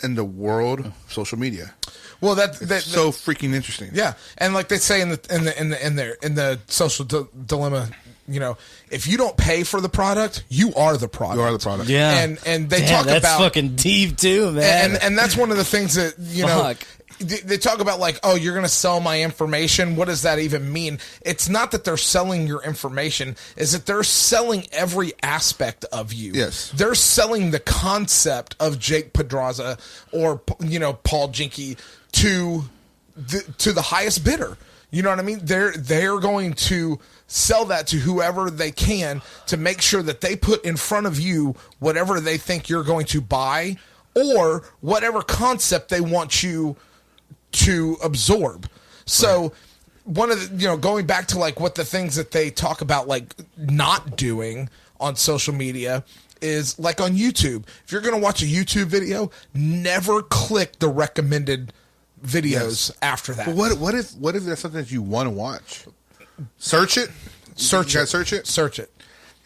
and the world of social media. Well, that's so freaking interesting. Yeah, and like they say in the social dilemma, you know, if you don't pay for the product, you are the product. You are the product. Yeah, and they talk that's about fucking deep too, man. And that's one of the things that know. They talk about like, oh, you're going to sell my information. What does that even mean? It's not that they're selling your information. Is that they're selling every aspect of you. Yes. They're selling the concept of Jake Pedraza or, Paul Jinky to the highest bidder. You know what I mean? They're going to sell that to whoever they can to make sure that they put in front of you whatever they think you're going to buy or whatever concept they want you to absorb. So one of the, going back to like what the things that they talk about like not doing on social media is like on YouTube. If you're going to watch a YouTube video, never click the recommended videos after that. But what if that's something that you want to watch? Search it. Search it.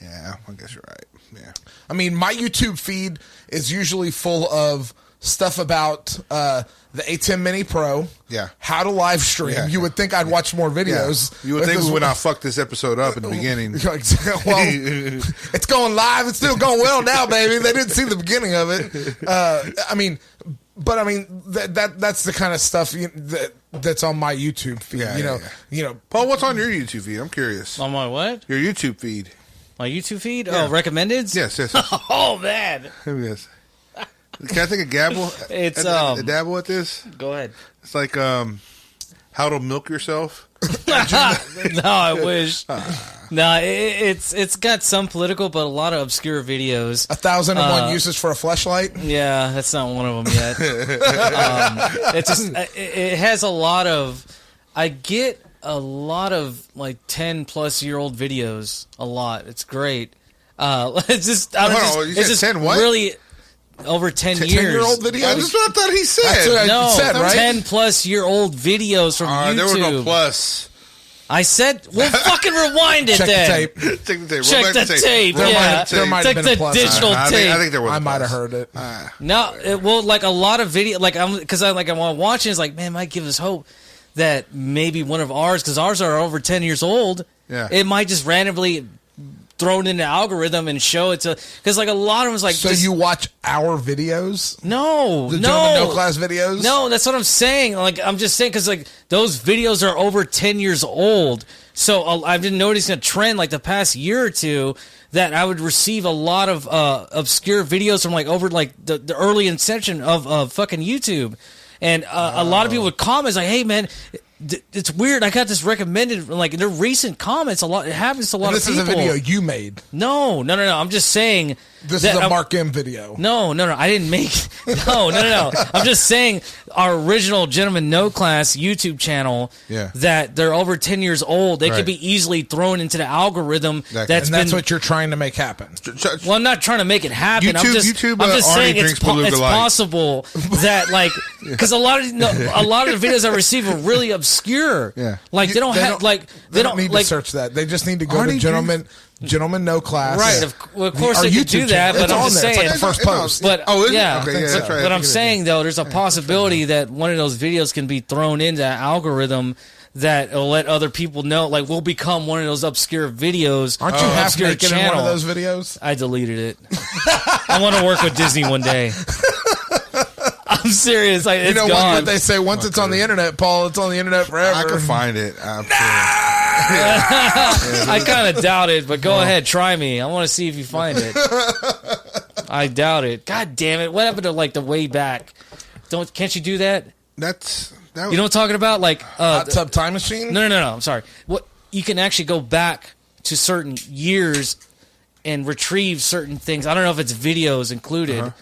Yeah, I guess you're right. Yeah. I mean, my YouTube feed is usually full of stuff about the A10 Mini Pro. Yeah. How to live stream. Yeah. You would think I'd watch more videos. Yeah. You would think we would not fuck this episode up in the beginning. Well, it's going live. It's still going well now, baby. They didn't see the beginning of it. That's the kind of stuff that's on my YouTube feed. Yeah. Paul, what's on your YouTube feed? I'm curious. On my what? Your YouTube feed. My YouTube feed? Yeah. Oh, recommended? Yes. Oh, man. Yes. Can I take a gabble? It's a dabble at this. Go ahead. It's like how to milk yourself. No, I wish. No, it's got some political, but a lot of obscure videos. 1,001 uses for a fleshlight. Yeah, that's not one of them yet. It has a lot of. I get a lot of like 10-plus-year-old videos. A lot. It's great. It's just. It's just 10 what? Really. Over 10 years. 10-year-old videos? That's what I thought he said. That's what I said, right? 10-plus-year-old videos from YouTube. There was no plus. I said, well, fucking rewind it Check then. the tape. Check the tape. Check the tape. There might have been a plus. Digital tape. I think there was. I might have heard it. No, like a lot of video, like I'm watching. It's like, man, might give us hope that maybe one of ours, because ours are over 10 years old. Yeah. It might just randomly thrown in the algorithm and show it to, because like a lot of them is like. So you watch our videos? No, the Gentleman No Class videos? No, that's what I'm saying. Like I'm just saying because like those videos are over 10 years old. So I've been noticing a trend like the past year or two that I would receive a lot of obscure videos from like over like the early inception of fucking YouTube, and a lot of people would comment like, "Hey man, it's weird. I got this recommended." Like in their recent comments, it happens to a lot of people. This is a video you made. No. I'm just saying. This is a Mark M video. No. I didn't make. No. I'm just saying our original Gentleman No Class YouTube channel. Yeah. That they're over 10 years old. They could be easily thrown into the algorithm. Exactly. That's what you're trying to make happen. Well, I'm not trying to make it happen. I'm just Arnie saying it's possible that like because a lot of the videos I receive are really obscure. Yeah. Like they don't need to search that. They just need to go to Gentleman No Class. Right, of course they could do that, but I'm just saying. It's like the first post. But, is yeah, it? Okay, that's right. But I'm saying, though, there's a possibility that one of those videos can be thrown into an algorithm that will let other people know, like, we'll become one of those obscure videos. Aren't you half naked in one of those videos? I deleted it. I want to work with Disney one day. I'm serious. Like, it's gone. What they say, once it's on the internet, Paul, it's on the internet forever. I can find it. I kind of doubt it, but go ahead, try me. I want to see if you find it. I doubt it. God damn it! What happened to like the way back? Can't you do that? That's You know what I'm talking about? Like Hot Tub Time Machine? No. I'm sorry. What you can actually go back to certain years and retrieve certain things. I don't know if it's videos included.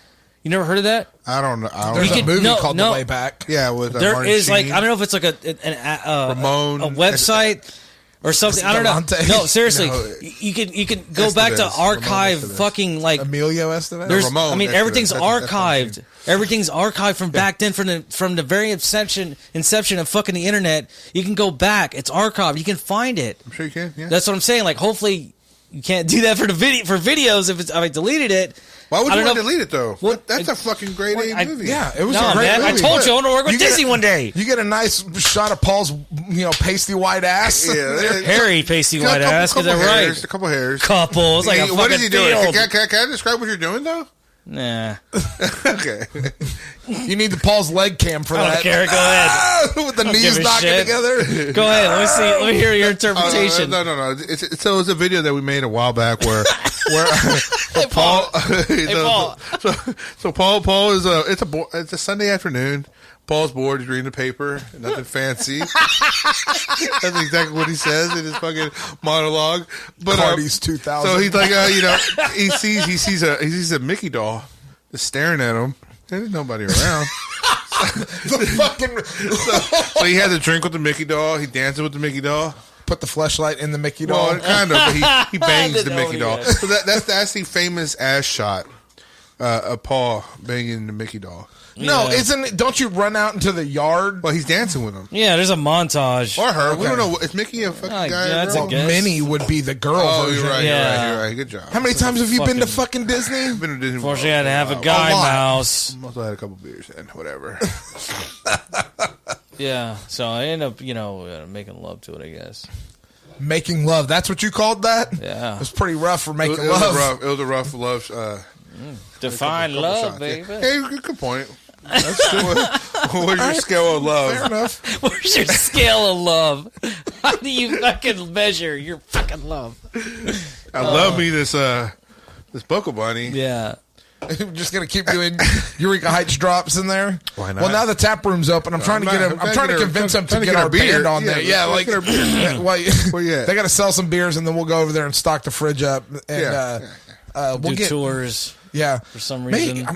You never heard of that? I don't know. There's a movie called The Way Back. Yeah, with there Martin is Sheen. like I don't know if it's like Ramon, a website or something. I don't know. No, seriously, No, you can go back to archive fucking like Emilio Estevez. There's, Ramon I mean, Estevez. everything's That's archived. Everything's archived from back then, from the very inception of fucking the internet. You can go back. It's archived. You can find it. I'm sure you can. Yeah. That's what I'm saying. Like, hopefully, you can't do that for videos if I deleted it. Why would you want to know- delete it though? Well, That's a fucking great movie. Yeah, it was No, a great man, I movie. told you I want to work with You get Disney one day. You get a nice shot of Paul's, pasty white ass. Yeah, Hairy, pasty white ass. Is that hairs, right? A couple hairs. Couples like a fucking What is he doing? field. Can I describe what you're doing though? Nah, Okay. You need the Paul's leg cam for I that. don't care. Go ahead. With the give knees a knocking shit. together. Go ahead. Let me see. Let me hear your interpretation. No. It's a video that we made a while back where Paul. Paul. So Paul is it's a Sunday afternoon. Paul's bored. He's reading the paper. Nothing fancy. That's exactly what he says in his fucking monologue. But Cardi's 2000. so he's like, he sees a Mickey doll just staring at him. There's nobody around. the fucking So he has a drink with the Mickey doll. He dances with the Mickey doll. put the fleshlight in the Mickey doll. Well, kind of, but he bangs the didn't know Mickey he doll. did. So that's the famous ass shot of Paul banging the Mickey doll. No, Yeah. don't you run out into the yard? Well, he's dancing with him. Yeah, there's a montage. Or her. We Okay. don't know. Is Mickey a fucking guy? yeah, or that's girl? a guess. Minnie would be the girl Oh, version. you're right. Yeah. You're right. Good job. How many times have you been to Fucking- fucking Disney? I've been to Disney World. Unfortunately, I had to have a guy lot. mouse. Also had a couple beers and whatever. Yeah, so I end up, making love to it, I guess. Making love. That's what you called that? Yeah. It was pretty rough for It making was love. It was a rough love. Define couple love, shots, baby. Yeah. Hey, good point. That's what's your scale of love? Fair enough. Where's your scale of love? How do you fucking measure your fucking love? I love me this Buckle Bunny. Yeah. I'm just gonna keep doing Eureka Heights drops in there. Why not? Well, now the tap room's open. I'm trying to get him. I'm trying to convince him to get our band on there. Yeah, like Well, yeah. they got to sell some beers, and then we'll go over there and stock the fridge up. And we'll Do get tours. Yeah, for some reason.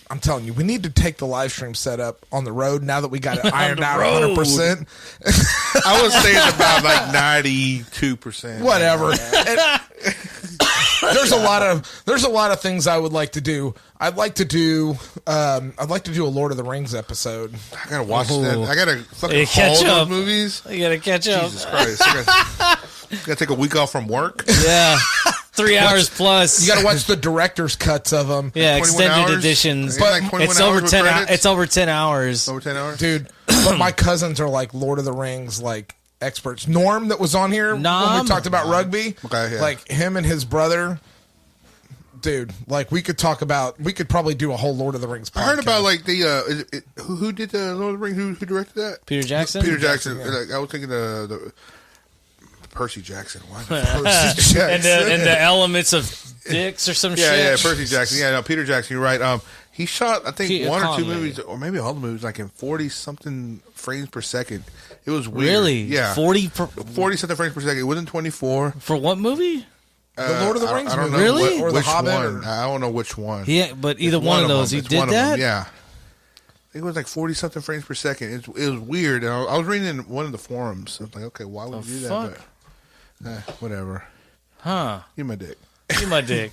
I'm telling you, we need to take the live stream set up on the road now that we got it ironed out road. 100%. I would say it's about like 92%. Whatever. There's a lot of things I would like to do. I'd like to do a Lord of the Rings episode. I gotta watch that. I gotta fucking Hey, catch haul up. those movies. You gotta catch up. Jesus Christ! I gotta take a week off from work. Yeah. 3 hours plus. You got to watch the director's cuts of them. yeah, 21 extended hours? editions. Ain't it like 21 It's over hours with 10 credits? It's over 10 hours. Over 10 hours, Dude. But my cousins are like Lord of the Rings like experts. Norm that was on here when Nom. we talked about rugby. Okay, yeah. Like him and his brother. Dude, like we could probably do a whole Lord of the Rings podcast. I heard about like the who did the Lord of the Rings? Who directed that? Peter Jackson? Peter Jackson. Like, I was thinking the Percy Jackson. Why Percy Jackson? and the elements of dicks or some shit. Yeah, Percy Jackson. Yeah, no, Peter Jackson. You're right. He shot, I think, Peter one or two Conley. movies, or maybe all the movies, like in 40-something frames per second. It was weird. Really? Yeah. 40-something frames per second. It wasn't 24. For what movie? The Lord of the Rings I don't know movie. Really? Or The which Hobbit. one. I don't know which one. Yeah, but It's either one of those. them. He It's did one of them, that? Yeah. I think it was like 40-something frames per second. It was weird. And I was reading in one of the forums. I was like, okay, why would The you do fuck? that? But, whatever. Huh. Give my dick. You my dick.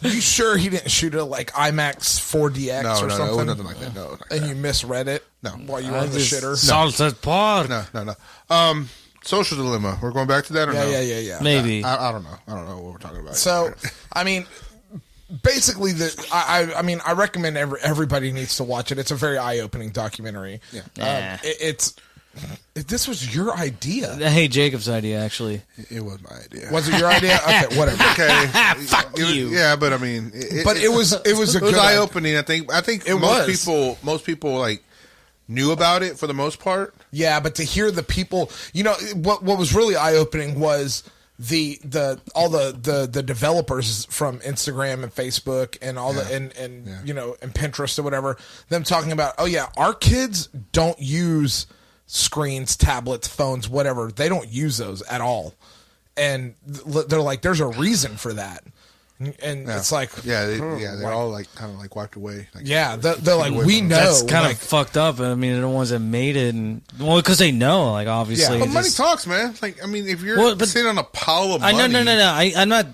You sure he didn't shoot it like IMAX 4DX No, or no, something? it was nothing like that. No. And you misread it? No. While you were in the shitter? Salted pork. No. Social Dilemma. We're going back to that or no? Yeah. Maybe. I don't know. I don't know what we're talking about. So, I mean, basically, I recommend everybody needs to watch it. It's a very eye-opening documentary. Yeah. This was your idea. Hey, Jacob's idea, actually. It was my idea. Was it your idea? Okay, whatever. Okay. Fuck you. Yeah, but I mean, It was a it was good eye opening. I think It most people like knew about it for the most part. Yeah, but to hear the people, what was really eye opening was all the developers from Instagram and Facebook and all and Pinterest or whatever, them talking about, oh yeah, our kids don't use screens, tablets, phones, whatever. They don't use those at all. And they're like, there's a reason for that. And it's like, they're all like kind of like wiped away. Like, they're like, we know. That's kind of fucked up. I mean, they're the ones that made it, and because they know, like, obviously. But money talks, man. Like, I mean, if you're sitting on a pile of money, no. I'm not,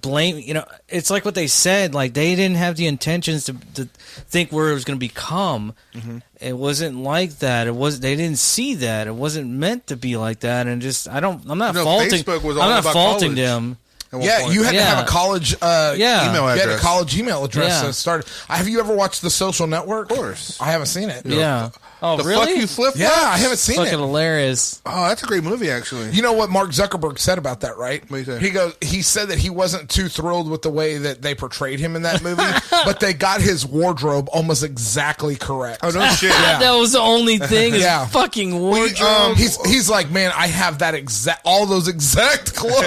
blame. It's like what they said. Like, they didn't have the intentions to think where it was going to become. Mm-hmm. It wasn't like that. They didn't see that. It wasn't meant to be like that. And I'm not faulting. Facebook was all about faulting college. them. Yeah, you had to have a college email address. You had a college email address that started. Have you ever watched The Social Network? Of course. I haven't seen it. Yeah. Oh, the really? Fuck You Flip-Flops? Yeah, I haven't seen it. Fucking hilarious. Oh, that's a great movie, actually. You know what Mark Zuckerberg said about that, right? What do you say? He said that he wasn't too thrilled with the way that they portrayed him in that movie, but they got his wardrobe almost exactly correct. Oh, no shit. Yeah. That was the only thing. Is fucking wardrobe. He's like, man, I have all those exact clothes.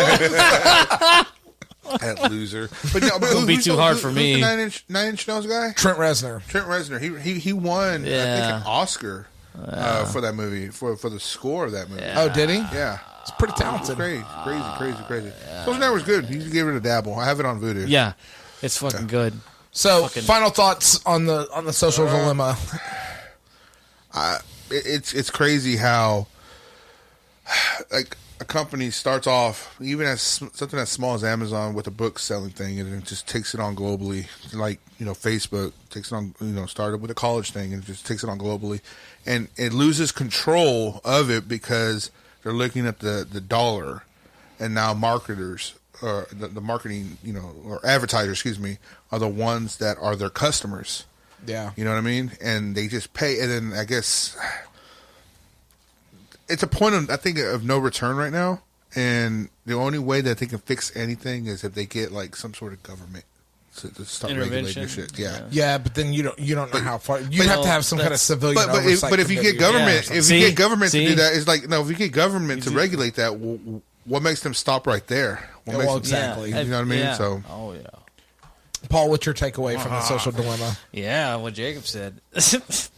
That loser. But it would be too hard for me. The Nine Inch Nails guy? Trent Reznor. He won, I think, an Oscar for that movie, for the score of that movie. Yeah. Oh, did he? Yeah. It's pretty talented. Crazy. Social Network's good. You can give it a dabble. I have it on Vudu. Yeah. It's fucking good. So, final thoughts on the social dilemma. It's crazy how, like, a company starts off even as something as small as Amazon with a book selling thing, and it just takes it on globally. Like, Facebook takes it on, started with a college thing and just takes it on globally, and it loses control of it because they're looking at the dollar, and now marketers or the marketing, or advertisers, excuse me, are the ones that are their customers. Yeah. You know what I mean? And they just pay, and then I guess it's a point of, I think, of no return right now, and the only way that they can fix anything is if they get like some sort of government to start regulating this shit. Yeah, but then you don't know how far you have to have some kind of civilian. But if you get government, you get government to do that, it's like, no. If you get government to regulate that, what makes them stop right there? Exactly. You know what I mean? Yeah. So, Paul, what's your takeaway from the social dilemma? Yeah, what Jacob said. It's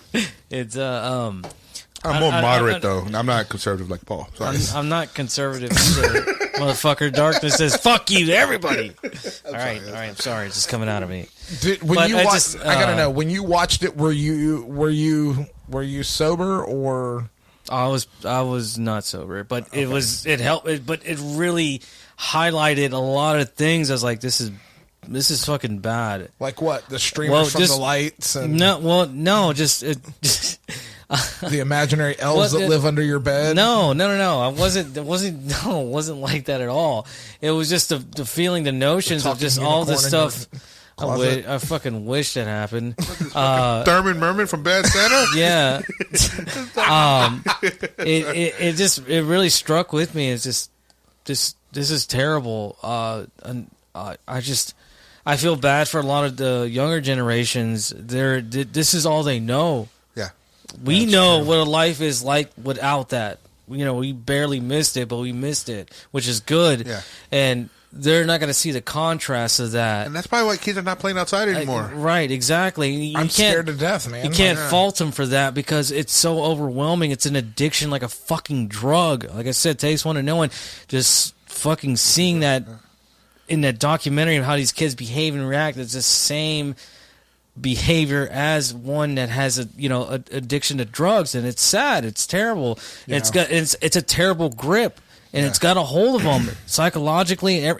I'm more moderate, though. I'm not conservative like Paul. Sorry. I'm not conservative either. Motherfucker, darkness says, fuck you to everybody. All right. I'm sorry. It's just coming out of me. I gotta know, when you watched it, were you sober or? I was not sober, but it helped. But it really highlighted a lot of things. I was like, this is fucking bad. Like what? The streamers from the lights? And just the imaginary elves that live under your bed? No. It wasn't like that at all. It was just the feeling, the notions of just all this stuff. I fucking wish that happened. Thurman Merman from Bad Santa? Yeah. It really struck with me. It's just this is terrible. I feel bad for a lot of the younger generations. This is all they know. Yeah. We know what a life is like without that. We barely missed it, but we missed it, which is good. Yeah. And they're not going to see the contrast of that. And that's probably why kids are not playing outside anymore. Right, exactly. I'm scared to death, man. You can't fault them for that because it's so overwhelming. It's an addiction like a fucking drug. Like I said, takes one to know one. Just fucking seeing that in that documentary of how these kids behave and react, it's the same behavior as one that has a addiction to drugs, and it's sad. It's terrible. Yeah. It's a terrible grip. And it's got a hold of them psychologically, and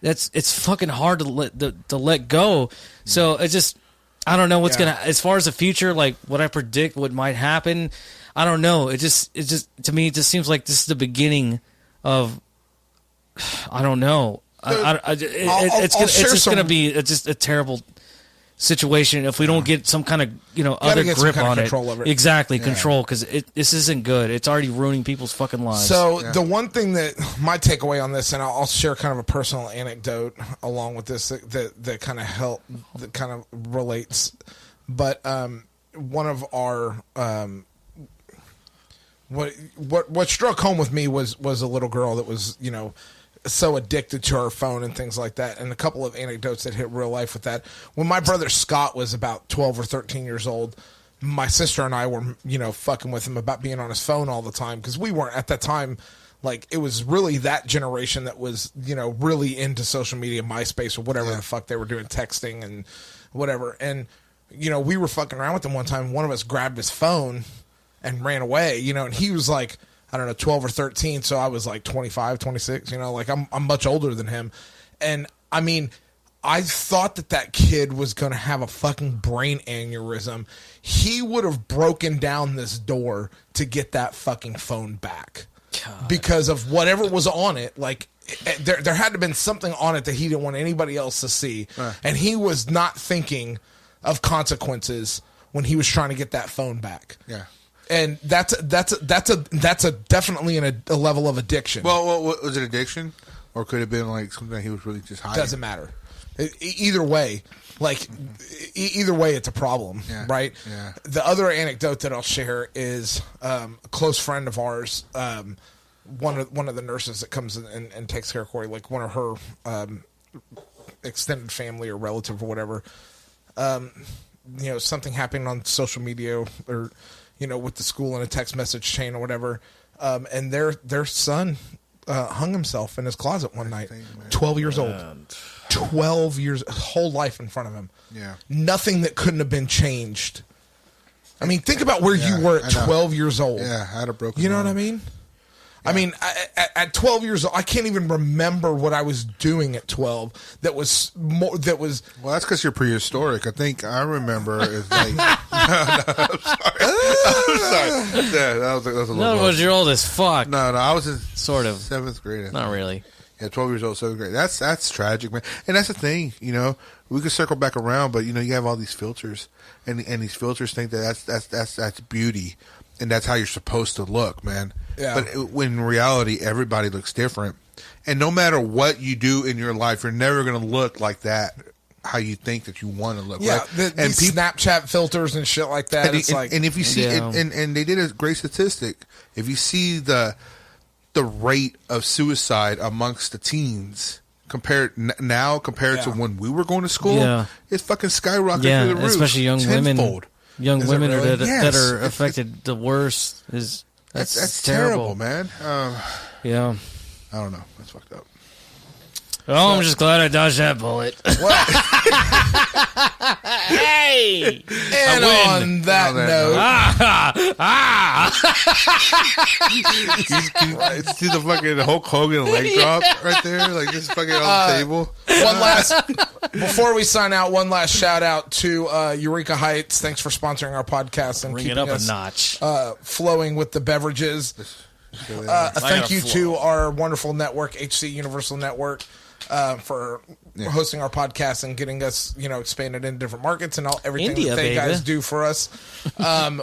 it's fucking hard to let go. So I don't know what's gonna, as far as the future, like what I predict, what might happen. I don't know. It just to me, it just seems like this is the beginning of, I don't know. It's going to be just a terrible situation if we don't get some kind of other grip on it. Over it. Exactly, control, because this isn't good. It's already ruining people's fucking lives. So the one thing that my takeaway on this, and I'll share kind of a personal anecdote along with this that kind of relates, but one of our what struck home with me was a little girl that was so addicted to our phone and things like that. And a couple of anecdotes that hit real life with that. When my brother Scott was about 12 or 13 years old, my sister and I were, fucking with him about being on his phone all the time, because we weren't at that time. Like, it was really that generation that was, really into social media, MySpace or whatever the fuck they were doing, texting and whatever. And, we were fucking around with him one time. One of us grabbed his phone and ran away, and he was like, I don't know, 12 or 13. So I was like 25, 26, like I'm much older than him. And I mean, I thought that kid was going to have a fucking brain aneurysm. He would have broken down this door to get that fucking phone back. God. Because of whatever was on it. Like, there had to have been something on it that he didn't want anybody else to see. And he was not thinking of consequences when he was trying to get that phone back. Yeah. And that's definitely a level of addiction. Well, was it addiction? Or could it have been like something he was really just hiding? Doesn't matter. Either way, either way, it's a problem, right? Yeah. The other anecdote that I'll share is a close friend of ours, one of the nurses that comes in and takes care of Corey, like one of her extended family or relative or whatever. Something happened on social media or with the school in a text message chain or whatever, and their son hung himself in his closet one night. 12 years old. 12 years, whole life in front of him. Yeah. Nothing that couldn't have been changed. I mean, think about where you were at 12 years old. Yeah, I had a broken You know what I mean? Yeah. I mean, at 12 years old, I can't even remember what I was doing at 12. That was more. Well, that's because you're prehistoric. I think I remember. It's like, no, I'm sorry. Yeah, that was a little. No, was you're old as fuck. No, I was in sort of 7th grade. Not really. Yeah, 12 years old, 7th grade. That's tragic, man. And that's the thing, we could circle back around, but you have all these filters, and these filters think that's beauty, and that's how you're supposed to look, man. Yeah. But when in reality, everybody looks different, and no matter what you do in your life, you're never going to look like that. How you think that you want to look, yeah, right? And Snapchat filters and shit like that. And if you see, and they did a great statistic. If you see the rate of suicide amongst the teens compared to when we were going to school, it's fucking skyrocketed through the roof. Especially young tenfold. Women. Young women really? that are affected the worst. That's terrible, man. Yeah, I don't know. That's fucked up. Oh, I'm just glad I dodged that bullet. What? Hey! And on that note, see the fucking Hulk Hogan leg drop right there, like just fucking on the table. Before we sign out, one last shout out to Eureka Heights. Thanks for sponsoring our podcast and bring keeping it up us a notch, flowing with the beverages. Thank you to our wonderful network, HC Universal Network. For hosting our podcast and getting us, expanded into different markets and everything that they guys do for us.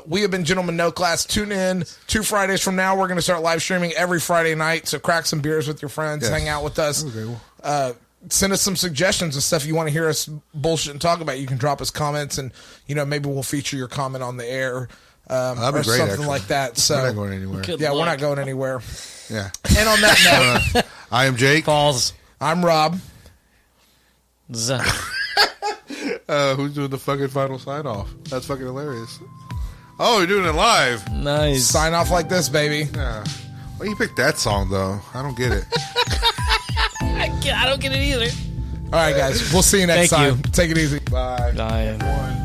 We have been Gentlemen No Class. Tune in 2 Fridays from now. We're going to start live streaming every Friday night. So crack some beers with your friends, hang out with us. Okay. Send us some suggestions of stuff you want to hear us bullshit and talk about. You can drop us comments and, maybe we'll feature your comment on the air. That'd be or great, something actually. like that. So we're not going anywhere. We're not going anywhere. Yeah. And on that note, I am Jake. Falls. I'm Rob. Who's doing the fucking final sign off? That's fucking hilarious. Oh, you're doing it live. Nice. Sign off like this, baby. Yeah. Why you picked that song though? I don't get it. I don't get it either. All right, guys. We'll see you next time. Take it easy. Bye. Bye.